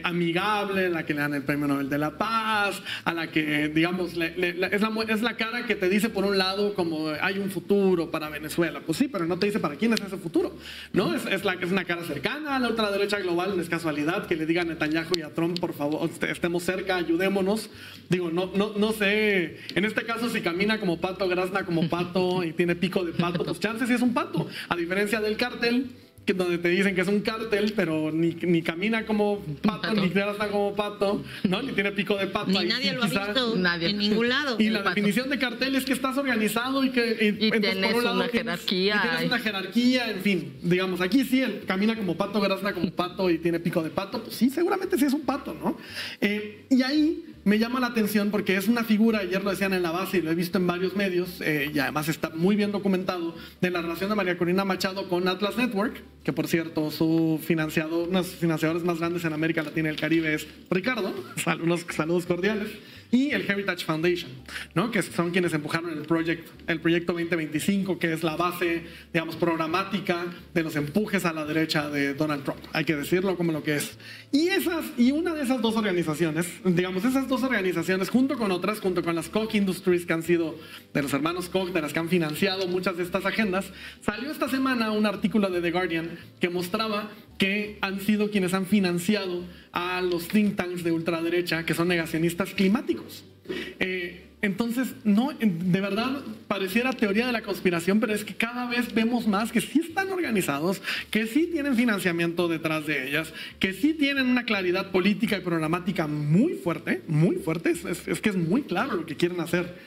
amigable, a la que le dan el Premio Nobel de la Paz, a la que, digamos, es la cara que te dice, por un lado, como hay un futuro para Venezuela. Pues sí, pero no te dice para quién es ese futuro, ¿no? Es una cara cercana a la ultraderecha global, no es casualidad que le digan a Netanyahu y a Trump, por favor, estemos cerca, ayudémonos. Digo, no sé, en este este caso, si camina como pato, grazna como pato y tiene pico de pato, pues chance sí es un pato. A diferencia del cártel, que donde te dicen que es un cártel, pero ni camina como pato, ni grazna como pato, ¿no? Ni tiene pico de pato. Ni nadie lo ha visto en ningún lado. Y la definición de cartel es que estás organizado y que entonces, tienes por un lado, una jerarquía. Y tienes una jerarquía, en fin. Digamos, aquí sí, él camina como pato, grazna como pato y tiene pico de pato. Pues sí, seguramente sí es un pato, ¿no? Y ahí me llama la atención porque es una figura, ayer lo decían en la base y lo he visto en varios medios, y además está muy bien documentado, de la relación de María Corina Machado con Atlas Network, que por cierto, su financiador, uno de sus financiadores más grandes en América Latina y el Caribe es Ricardo, unos saludos cordiales, y el Heritage Foundation, ¿no? Que son quienes empujaron el proyecto 2025, que es la base, digamos, programática de los empujes a la derecha de Donald Trump. Hay que decirlo como lo que es. Y una de esas dos organizaciones, digamos, esas dos organizaciones, junto con otras, junto con las Koch Industries, que han sido de los hermanos Koch, de las que han financiado muchas de estas agendas, salió esta semana un artículo de The Guardian que mostraba que han sido quienes han financiado a los think tanks de ultraderecha, que son negacionistas climáticos. Entonces, no, de verdad pareciera teoría de la conspiración, pero es que cada vez vemos más que sí están organizados, que sí tienen financiamiento detrás de ellas, que sí tienen una claridad política y programática muy fuerte, es que es muy claro lo que quieren hacer.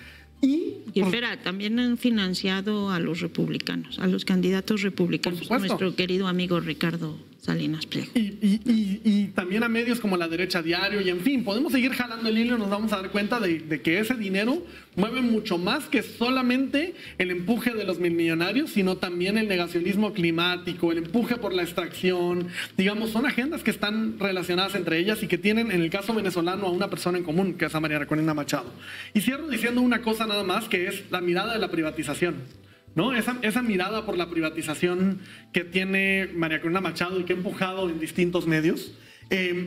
Y espera, también han financiado a los republicanos, a los candidatos republicanos, nuestro querido amigo Ricardo Salinas Pliego. Y también a medios como La Derecha Diario, y en fin, podemos seguir jalando el hilo y nos vamos a dar cuenta de que ese dinero mueve mucho más que solamente el empuje de los millonarios, sino también el negacionismo climático, el empuje por la extracción. Digamos, son agendas que están relacionadas entre ellas y que tienen, en el caso venezolano, a una persona en común, que es a María Corina Machado. Y cierro diciendo una cosa nada más, que es la mirada de la privatización, ¿no? Esa mirada por la privatización que tiene María Corina Machado y que ha empujado en distintos medios,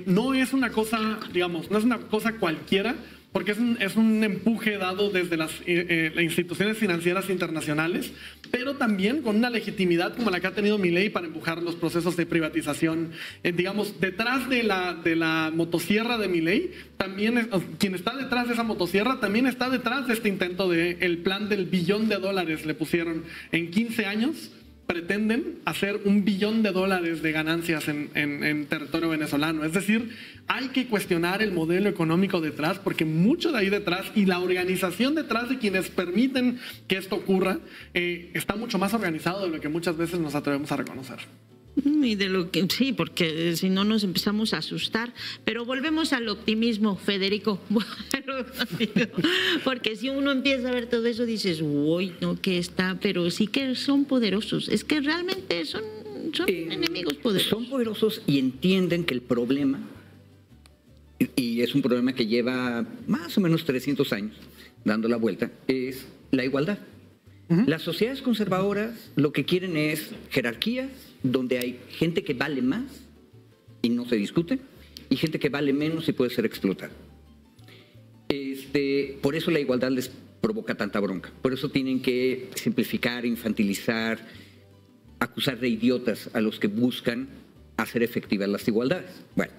no es una cosa, digamos, no es una cosa cualquiera, porque es un empuje dado desde las instituciones financieras internacionales, pero también con una legitimidad como la que ha tenido Milei para empujar los procesos de privatización. Digamos, detrás de la motosierra de Milei, también quien está detrás de esa motosierra también está detrás de este intento el plan del $1 billón, le pusieron en 15 años. Pretenden hacer $1 billón de ganancias en territorio venezolano. Es decir, hay que cuestionar el modelo económico detrás, porque mucho de ahí detrás y la organización detrás de quienes permiten que esto ocurra está mucho más organizado de lo que muchas veces nos atrevemos a reconocer. Y de lo que sí, porque si no nos empezamos a asustar. Pero volvemos al optimismo, Federico. Porque si uno empieza a ver todo eso, dices, uy, no, que está, pero sí que son poderosos. Es que realmente son enemigos poderosos. Son poderosos y entienden que el problema, y es un problema que lleva más o menos 300 años dando la vuelta, es la igualdad. Las sociedades conservadoras lo que quieren es jerarquías donde hay gente que vale más y no se discute, y gente que vale menos y puede ser explotada. Por eso la igualdad les provoca tanta bronca. Por eso tienen que simplificar, infantilizar, acusar de idiotas a los que buscan hacer efectivas las igualdades. Bueno,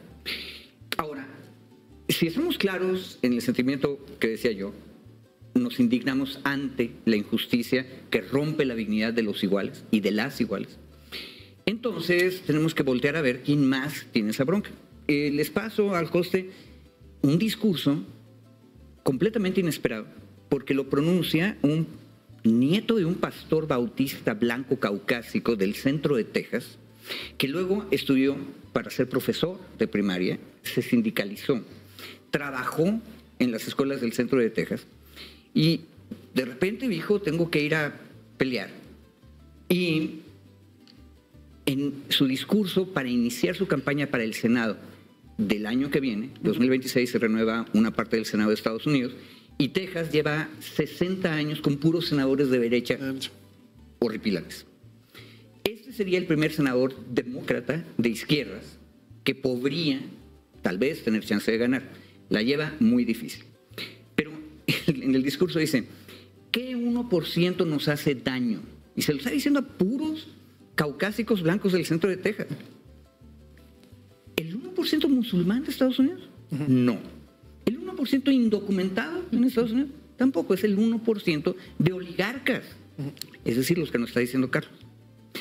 ahora, si estamos claros en el sentimiento que decía yo, nos indignamos ante la injusticia que rompe la dignidad de los iguales y de las iguales, entonces tenemos que voltear a ver quién más tiene esa bronca. Les paso al hoste un discurso completamente inesperado, porque lo pronuncia un nieto de un pastor bautista blanco caucásico del centro de Texas, que luego estudió para ser profesor de primaria, se sindicalizó, trabajó en las escuelas del centro de Texas y de repente dijo, tengo que ir a pelear. Y en su discurso para iniciar su campaña para el Senado del año que viene, 2026, se renueva una parte del Senado de Estados Unidos, y Texas lleva 60 años con puros senadores de derecha horripilantes. Este sería el primer senador demócrata de izquierdas que podría, tal vez, tener chance de ganar. La lleva muy difícil. Pero en el discurso dice, ¿qué 1% nos hace daño? Y se lo está diciendo a puros caucásicos blancos del centro de Texas. ¿El 1% musulmán de Estados Unidos? No. ¿El 1% indocumentado en Estados Unidos? tampoco, es el 1% de oligarcas. Es decir, los que nos está diciendo Carlos.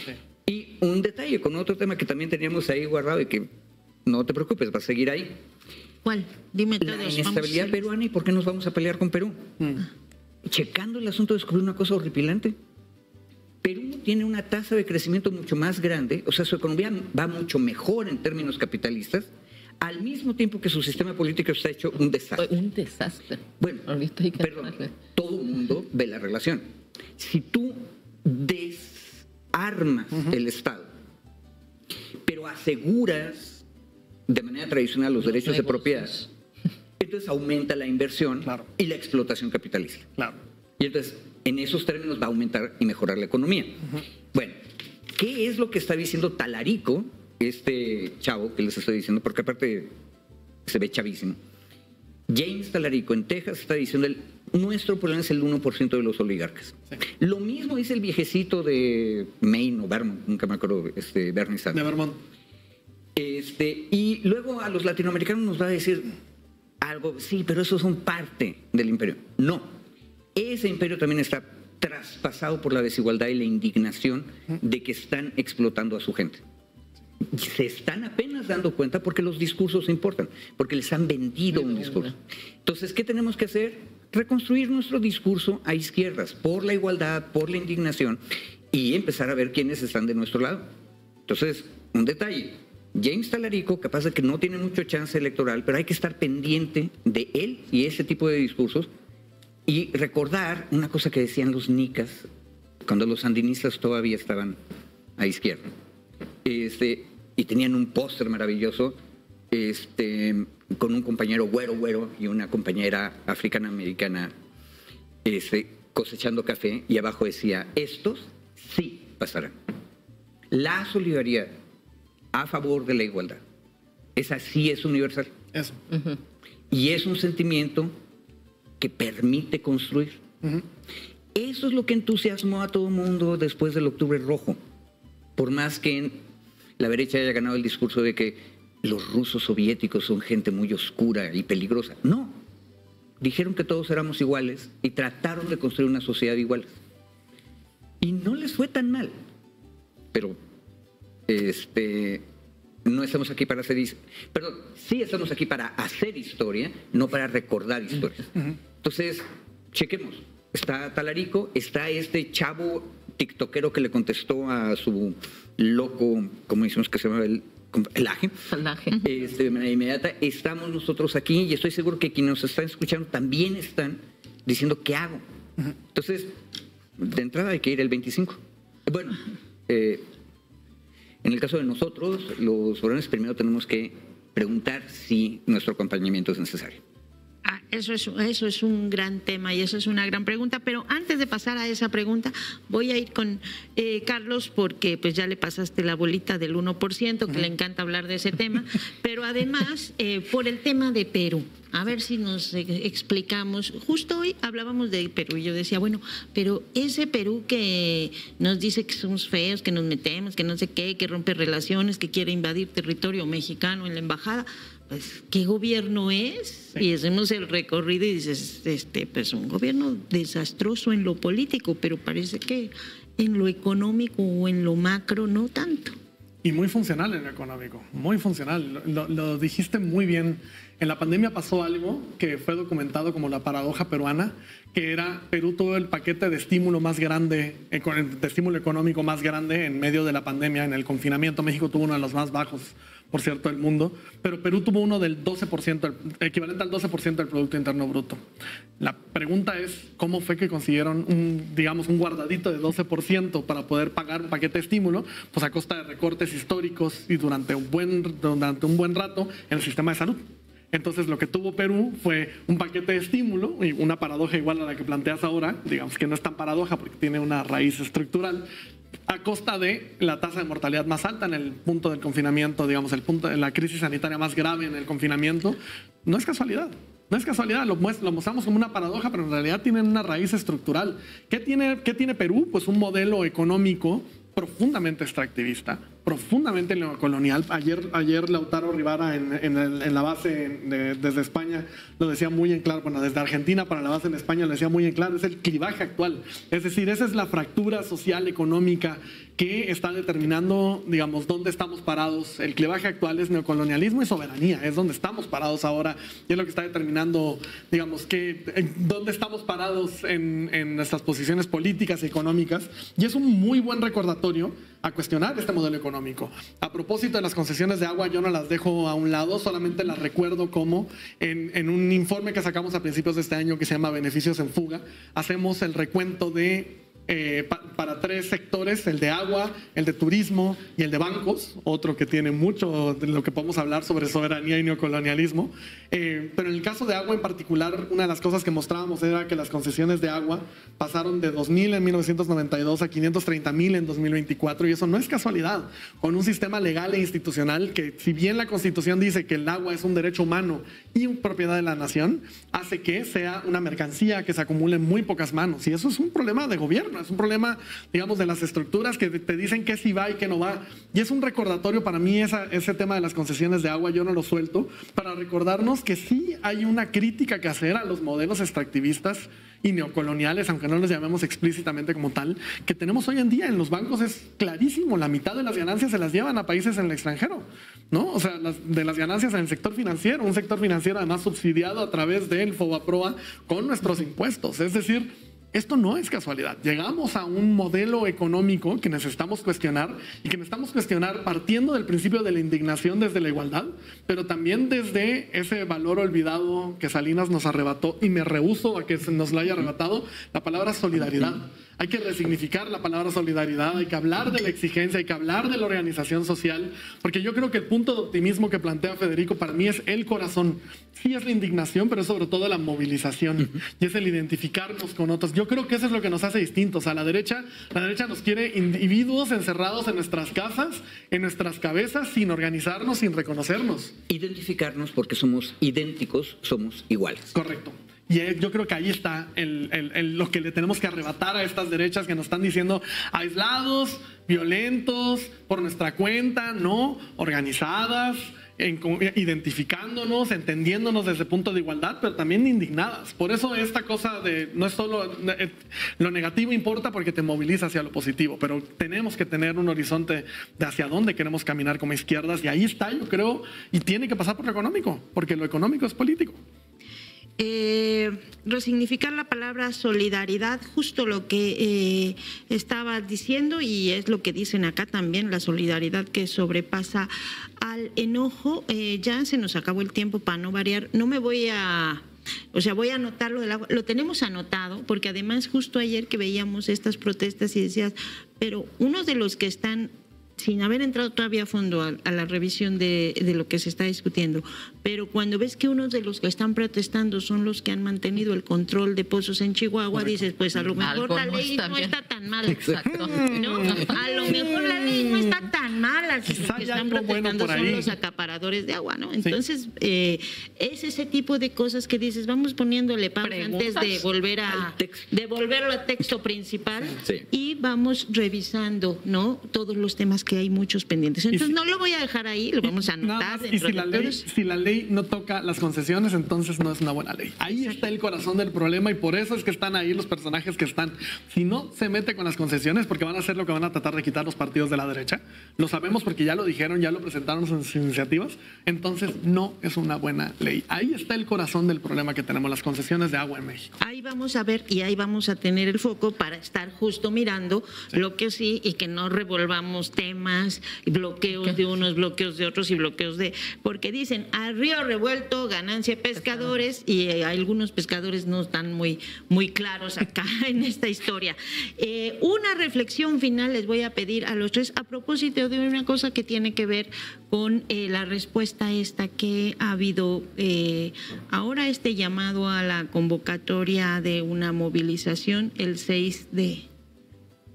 Sí. Y un detalle con otro tema que también teníamos ahí guardado y que no te preocupes, va a seguir ahí. ¿Cuál? Dime La todos. inestabilidad peruana y por qué nos vamos a pelear con Perú. Checando el asunto descubrí una cosa horripilante. Perú tiene una tasa de crecimiento mucho más grande, o sea, su economía va mucho mejor en términos capitalistas, al mismo tiempo que su sistema político está hecho un desastre. Un desastre. Bueno, Ahorita hay que perdón, darle. todo el mundo ve la relación. Si tú desarmas el Estado, pero aseguras de manera tradicional los derechos de propiedad, entonces aumenta la inversión Claro. y la explotación capitalista. Claro. Y entonces, en esos términos va a aumentar y mejorar la economía. Bueno, ¿qué es lo que está diciendo Talarico, este chavo que les estoy diciendo? Porque aparte se ve chavísimo. James Talarico en Texas está diciendo, nuestro problema es el 1% de los oligarcas. Sí. Lo mismo dice el viejecito de Maine o Vermont, nunca me acuerdo, Bernie De Sanders. Vermont. Y luego a los latinoamericanos nos va a decir algo, sí, pero esos son parte del imperio. No, ese imperio también está traspasado por la desigualdad y la indignación de que están explotando a su gente. Se están apenas dando cuenta porque los discursos importan, porque les han vendido un discurso. Entonces, ¿qué tenemos que hacer? Reconstruir nuestro discurso a izquierdas, por la igualdad, por la indignación, y empezar a ver quiénes están de nuestro lado. Entonces, un detalle. James Talarico, capaz de que no tiene mucho chance electoral, pero hay que estar pendiente de él y ese tipo de discursos y recordar una cosa que decían los nicas cuando los sandinistas todavía estaban a izquierda. Y tenían un póster maravilloso con un compañero güero y una compañera africana-americana cosechando café, y abajo decía, estos sí pasarán. La solidaridad a favor de la igualdad, esa sí es universal. Eso. Y es un sentimiento que permite construir. Eso es lo que entusiasmó a todo el mundo después del Octubre Rojo. Por más que la derecha haya ganado el discurso de que los rusos soviéticos son gente muy oscura y peligrosa. No. Dijeron que todos éramos iguales y trataron de construir una sociedad igual. Y no les fue tan mal. Pero no estamos aquí para hacer perdón, sí estamos aquí para hacer historia, no para recordar historias. Entonces, chequemos. Está Talarico, está este chavo tiktokero que le contestó a su loco, como decimos que se llama el Laje. De manera inmediata. Estamos nosotros aquí y estoy seguro que quienes nos están escuchando también están diciendo ¿qué hago? Entonces, de entrada hay que ir el 25. Bueno, en el caso de nosotros, los soberanos, primero tenemos que preguntar si nuestro acompañamiento es necesario. Eso es un gran tema y eso es una gran pregunta, pero antes de pasar a esa pregunta voy a ir con Carlos, porque pues ya le pasaste la bolita del 1%, que le encanta hablar de ese tema, pero además por el tema de Perú. A ver si nos explicamos. Justo hoy hablábamos de Perú y yo decía, bueno, pero ese Perú que nos dice que somos feos, que nos metemos, que no sé qué, que rompe relaciones, que quiere invadir territorio mexicano en la embajada, pues, ¿qué gobierno es? Y hacemos el recorrido y dices, pues un gobierno desastroso en lo político, pero parece que en lo económico o en lo macro no tanto. Y muy funcional en lo económico, muy funcional. Lo dijiste muy bien. En la pandemia pasó algo que fue documentado como la paradoja peruana, que era Perú todo el paquete de estímulo más grande, de estímulo económico más grande en medio de la pandemia, en el confinamiento. México tuvo uno de los más bajos, por cierto, del mundo, pero Perú tuvo uno del 12%, equivalente al 12% del Producto Interno Bruto. La pregunta es, ¿cómo fue que consiguieron un guardadito de 12% para poder pagar un paquete de estímulo? Pues a costa de recortes históricos y durante un buen rato en el sistema de salud. Entonces lo que tuvo Perú fue un paquete de estímulo, y una paradoja igual a la que planteas ahora, digamos que no es tan paradoja porque tiene una raíz estructural, a costa de la tasa de mortalidad más alta en el punto del confinamiento, digamos, el punto de la crisis sanitaria más grave en el confinamiento. No es casualidad. No es casualidad, lo mostramos como una paradoja, pero en realidad tienen una raíz estructural. ¿Qué tiene Perú? Pues un modelo económico profundamente extractivista, profundamente neocolonial. Ayer Lautaro Rivara en la base desde España lo decía muy en claro, bueno, desde Argentina para la base en España lo decía muy en claro, es el clivaje actual. Es decir, esa es la fractura social, económica que está determinando, digamos, dónde estamos parados. El clivaje actual es neocolonialismo y soberanía, es donde estamos parados ahora y es lo que está determinando, digamos, dónde estamos parados en nuestras posiciones políticas y económicas, y es un muy buen recordatorio a cuestionar este modelo económico. A propósito de las concesiones de agua, yo no las dejo a un lado, solamente las recuerdo como en un informe que sacamos a principios de este año que se llama Beneficios en Fuga, hacemos el recuento de para 3 sectores, el de agua, el de turismo y el de bancos, otro que tiene mucho de lo que podemos hablar sobre soberanía y neocolonialismo. Pero en el caso de agua en particular, una de las cosas que mostrábamos era que las concesiones de agua pasaron de 2.000 en 1992 a 530.000 en 2024, y eso no es casualidad. Con un sistema legal e institucional que, si bien la Constitución dice que el agua es un derecho humano y propiedad de la nación, hace que sea una mercancía que se acumule en muy pocas manos, y eso es un problema de gobierno. Es un problema, digamos, de las estructuras que te dicen que sí va y que no va. Y es un recordatorio para mí ese tema de las concesiones de agua, yo no lo suelto, para recordarnos que sí hay una crítica que hacer a los modelos extractivistas y neocoloniales, aunque no los llamemos explícitamente como tal, que tenemos hoy en día. En los bancos es clarísimo, la mitad de las ganancias se las llevan a países en el extranjero, ¿no? O sea, de las ganancias en el sector financiero, un sector financiero además subsidiado a través del FOBAPROA con nuestros impuestos. Es decir, esto no es casualidad. Llegamos a un modelo económico que necesitamos cuestionar, y que necesitamos cuestionar partiendo del principio de la indignación desde la igualdad, pero también desde ese valor olvidado que Salinas nos arrebató, y me rehúso a que se nos la haya arrebatado, la palabra solidaridad. Hay que resignificar la palabra solidaridad, hay que hablar de la exigencia, hay que hablar de la organización social, porque yo creo que el punto de optimismo que plantea Federico para mí es el corazón. Sí es la indignación, pero es sobre todo la movilización, y es el identificarnos con otros. Yo creo que eso es lo que nos hace distintos. A la derecha nos quiere individuos encerrados en nuestras casas, en nuestras cabezas, sin organizarnos, sin reconocernos. Identificarnos porque somos idénticos, somos iguales. Correcto. Y yo creo que ahí está lo que le tenemos que arrebatar a estas derechas que nos están diciendo aislados, violentos, por nuestra cuenta, no, organizadas, identificándonos, entendiéndonos desde el punto de igualdad, pero también indignadas. Por eso esta cosa de no es solo lo negativo importa porque te moviliza hacia lo positivo, pero tenemos que tener un horizonte de hacia dónde queremos caminar como izquierdas, y ahí está, yo creo, y tiene que pasar por lo económico, porque lo económico es político. Resignificar la palabra solidaridad, justo lo que estabas diciendo, y es lo que dicen acá también, la solidaridad que sobrepasa al enojo. Ya se nos acabó el tiempo, para no variar, no me voy a... O sea, voy a anotarlo del agua. Lo tenemos anotado porque además justo ayer que veíamos estas protestas y decías, pero uno de los que están, sin haber entrado todavía a fondo a la revisión de lo que se está discutiendo, pero cuando ves que unos de los que están protestando son los que han mantenido el control de pozos en Chihuahua, correcto, dices, pues a lo mejor la ley no está tan mala. Exacto. ¿No? A lo mejor la ley no está tan mala, si los que están protestando son los acaparadores de agua, ¿no? Entonces, es ese tipo de cosas que dices, vamos poniéndole pausa antes de devolverlo al texto principal, y vamos revisando, ¿no? Todos los temas que hay muchos pendientes. Entonces no lo voy a dejar ahí, lo vamos a anotar. Y si la ley no toca las concesiones, entonces no es una buena ley. Ahí está el corazón del problema, y por eso es que están ahí los personajes que están. Si no se mete con las concesiones, porque van a hacer lo que van a tratar de quitar los partidos de la derecha, lo sabemos porque ya lo dijeron, ya lo presentaron en sus iniciativas, entonces no es una buena ley. Ahí está el corazón del problema que tenemos, las concesiones de agua en México. Ahí vamos a ver, y ahí vamos a tener el foco para estar justo mirando lo que sí, y que no revolvamos temas, bloqueos de unos, bloqueos de otros y bloqueos de... Porque dicen, al río revuelto, ganancia pescadores, y algunos pescadores no están muy claros acá en esta historia. Una reflexión final les voy a pedir a los tres a propósito de una cosa que tiene que ver con la respuesta esta que ha habido ahora, este llamado a la convocatoria de una movilización el 6 de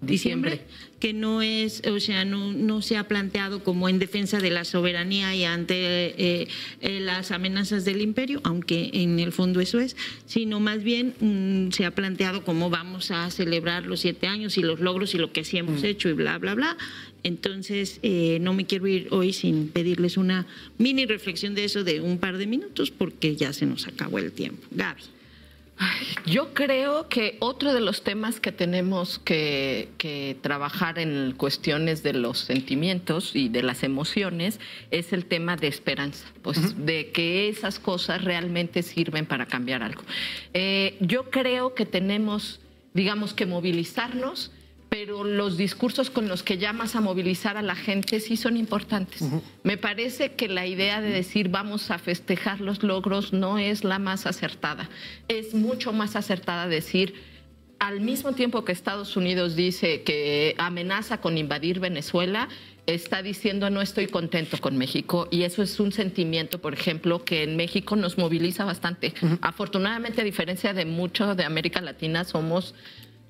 diciembre, que no es, o sea, no se ha planteado como en defensa de la soberanía y ante las amenazas del imperio, aunque en el fondo eso es, sino más bien se ha planteado como vamos a celebrar los 7 años y los logros y lo que sí hemos hecho y bla, bla, bla. Entonces, no me quiero ir hoy sin pedirles una mini reflexión de eso de un par de minutos, porque ya se nos acabó el tiempo. Gaby. Yo creo que otro de los temas que tenemos que trabajar en cuestiones de los sentimientos y de las emociones es el tema de esperanza, pues de que esas cosas realmente sirven para cambiar algo. Yo creo que tenemos, digamos, que movilizarnos, pero los discursos con los que llamas a movilizar a la gente sí son importantes. Me parece que la idea de decir vamos a festejar los logros no es la más acertada. Es mucho más acertada decir, al mismo tiempo que Estados Unidos dice que amenaza con invadir Venezuela, está diciendo no estoy contento con México, y eso es un sentimiento, por ejemplo, que en México nos moviliza bastante. Afortunadamente, a diferencia de mucho de América Latina, somos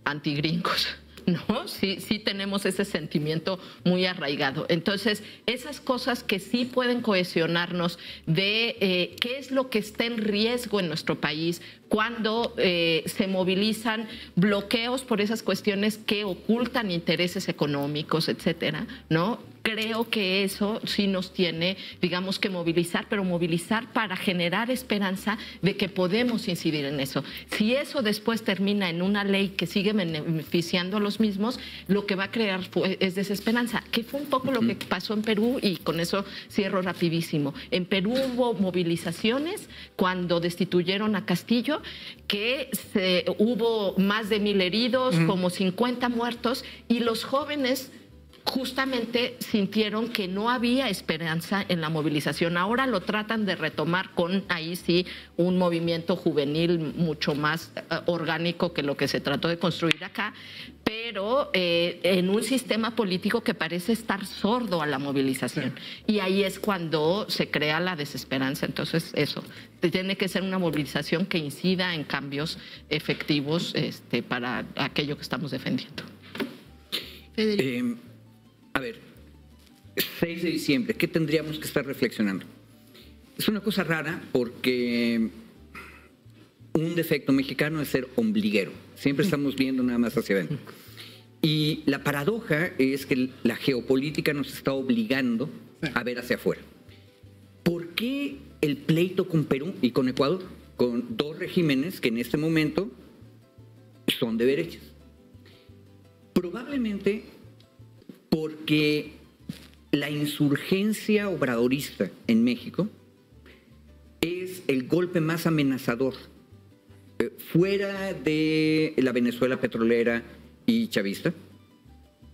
antigringos. ¿No? Sí tenemos ese sentimiento muy arraigado. Entonces, esas cosas que sí pueden cohesionarnos de qué es lo que está en riesgo en nuestro país cuando se movilizan bloqueos por esas cuestiones que ocultan intereses económicos, etcétera, ¿no? Creo que eso sí nos tiene, digamos, que movilizar, pero movilizar para generar esperanza de que podemos incidir en eso. Si eso después termina en una ley que sigue beneficiando a los mismos, lo que va a crear es desesperanza, que fue un poco lo que pasó en Perú, y con eso cierro rapidísimo. En Perú hubo movilizaciones cuando destituyeron a Castillo, que hubo más de 1,000 heridos, como 50 muertos, y los jóvenes justamente sintieron que no había esperanza en la movilización. Ahora lo tratan de retomar con, ahí sí, un movimiento juvenil mucho más orgánico que lo que se trató de construir acá, pero en un sistema político que parece estar sordo a la movilización. Y ahí es cuando se crea la desesperanza. Entonces, eso, tiene que ser una movilización que incida en cambios efectivos para aquello que estamos defendiendo. Federico. A ver, 6 de diciembre, ¿qué tendríamos que estar reflexionando? Es una cosa rara porque un defecto mexicano es ser ombliguero. Siempre estamos viendo nada más hacia adentro. Y la paradoja es que la geopolítica nos está obligando a ver hacia afuera. ¿Por qué el pleito con Perú y con Ecuador? Con 2 regímenes que en este momento son de derechas. Probablemente porque la insurgencia obradorista en México es el golpe más amenazador fuera de la Venezuela petrolera y chavista,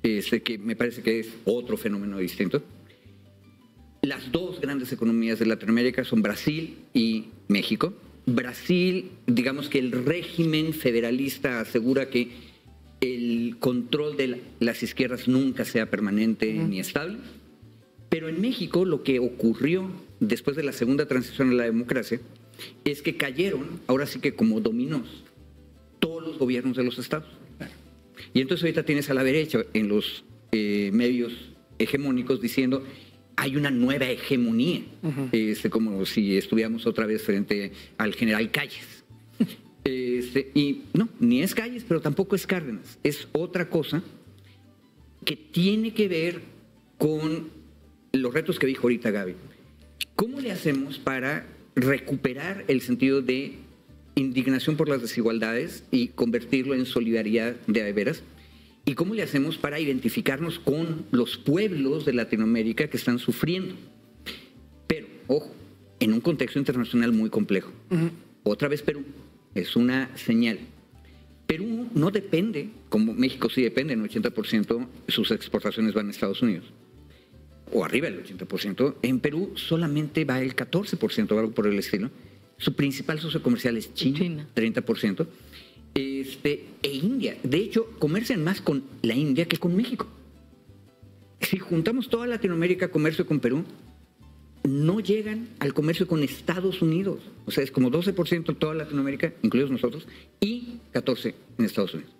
que me parece que es otro fenómeno distinto. Las 2 grandes economías de Latinoamérica son Brasil y México. Brasil, digamos que el régimen federalista asegura que el control de las izquierdas nunca sea permanente ni estable. Pero en México lo que ocurrió después de la segunda transición a la democracia es que cayeron, ahora sí que como dominós, todos los gobiernos de los estados. Y entonces ahorita tienes a la derecha en los medios hegemónicos diciendo hay una nueva hegemonía, como si estuviéramos otra vez frente al general Calles. Y no, ni es Calles, pero tampoco es Cárdenas. Es otra cosa que tiene que ver con los retos que dijo ahorita Gaby. ¿Cómo le hacemos para recuperar el sentido de indignación por las desigualdades y convertirlo en solidaridad de veras? ¿Y cómo le hacemos para identificarnos con los pueblos de Latinoamérica que están sufriendo? Pero, ojo, en un contexto internacional muy complejo. Otra vez Perú. Es una señal. Perú no depende, como México sí depende, en 80% sus exportaciones van a Estados Unidos, o arriba del 80%. En Perú solamente va el 14% o algo por el estilo. Su principal socio comercial es China. 30%. E India. De hecho, comercian más con la India que con México. Si juntamos toda Latinoamérica, comercio con Perú, no llegan al comercio con Estados Unidos. O sea, es como 12% en toda Latinoamérica, incluidos nosotros, y 14% en Estados Unidos.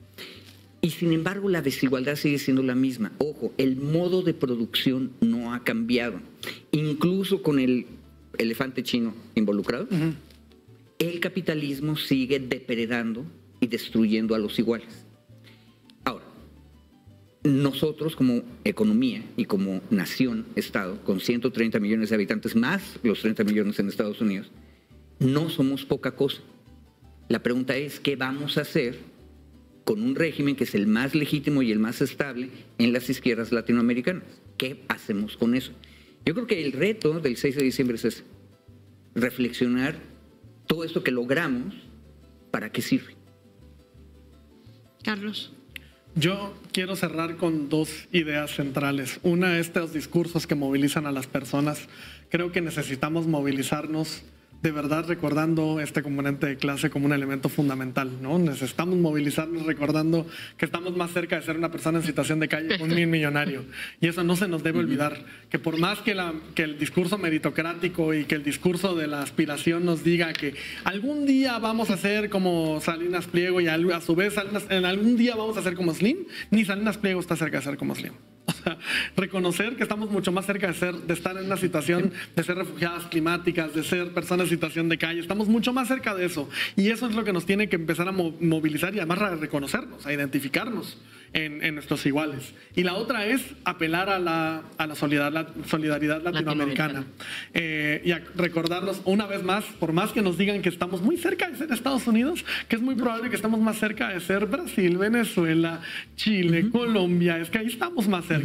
Y sin embargo, la desigualdad sigue siendo la misma. Ojo, el modo de producción no ha cambiado. Incluso con el elefante chino involucrado, el capitalismo sigue depredando y destruyendo a los iguales. Ahora, nosotros como economía y como nación, Estado, con 130 millones de habitantes, más los 30 millones en Estados Unidos, no somos poca cosa. La pregunta es, ¿qué vamos a hacer con un régimen que es el más legítimo y el más estable en las izquierdas latinoamericanas? ¿Qué hacemos con eso? Yo creo que el reto del 6 de diciembre es ese, reflexionar todo esto que logramos, ¿para qué sirve? Carlos. Yo quiero cerrar con dos ideas centrales. Una, estos discursos que movilizan a las personas. Creo que necesitamos movilizarnos de verdad recordando este componente de clase como un elemento fundamental, ¿no? Necesitamos movilizarnos recordando que estamos más cerca de ser una persona en situación de calle que un millonario. Y eso no se nos debe olvidar. Que por más que el discurso meritocrático y que el discurso de la aspiración nos diga que algún día vamos a ser como Salinas Pliego y a su vez en algún día vamos a ser como Slim, ni Salinas Pliego está cerca de ser como Slim. O sea, reconocer que estamos mucho más cerca de estar en una situación de ser refugiadas climáticas, de ser personas en situación de calle. Estamos mucho más cerca de eso. Y eso es lo que nos tiene que empezar a movilizar y además a reconocernos, a identificarnos en nuestros iguales. Y la otra es apelar a la solidaridad latinoamericana. Y a recordarnos una vez más, por más que nos digan que estamos muy cerca de ser Estados Unidos, que es muy probable que estemos más cerca de ser Brasil, Venezuela, Chile, Colombia. Es que ahí estamos más cerca.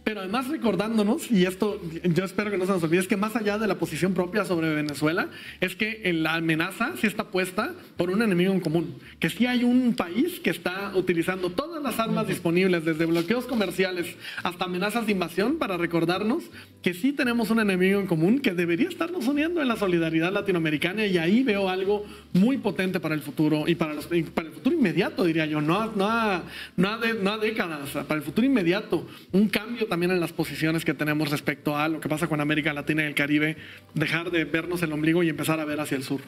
Pero además recordándonos, y esto yo espero que no se nos olvide, es que más allá de la posición propia sobre Venezuela, es que la amenaza sí está puesta por un enemigo en común. Que sí hay un país que está utilizando todas las armas disponibles, desde bloqueos comerciales hasta amenazas de invasión, para recordarnos que sí tenemos un enemigo en común que debería estarnos uniendo en la solidaridad latinoamericana. Y ahí veo algo muy potente para el futuro y para el futuro inmediato, diría yo, no a décadas, para el futuro inmediato. Un cambio también en las posiciones que tenemos respecto a lo que pasa con América Latina y el Caribe, dejar de vernos el ombligo y empezar a ver hacia el sur.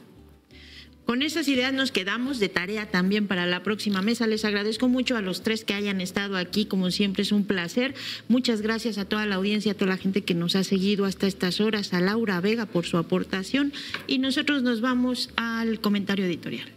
Con esas ideas nos quedamos de tarea también para la próxima mesa. Les agradezco mucho a los tres que hayan estado aquí, como siempre es un placer. Muchas gracias a toda la audiencia, a toda la gente que nos ha seguido hasta estas horas, a Laura Vega por su aportación, y nosotros nos vamos al comentario editorial.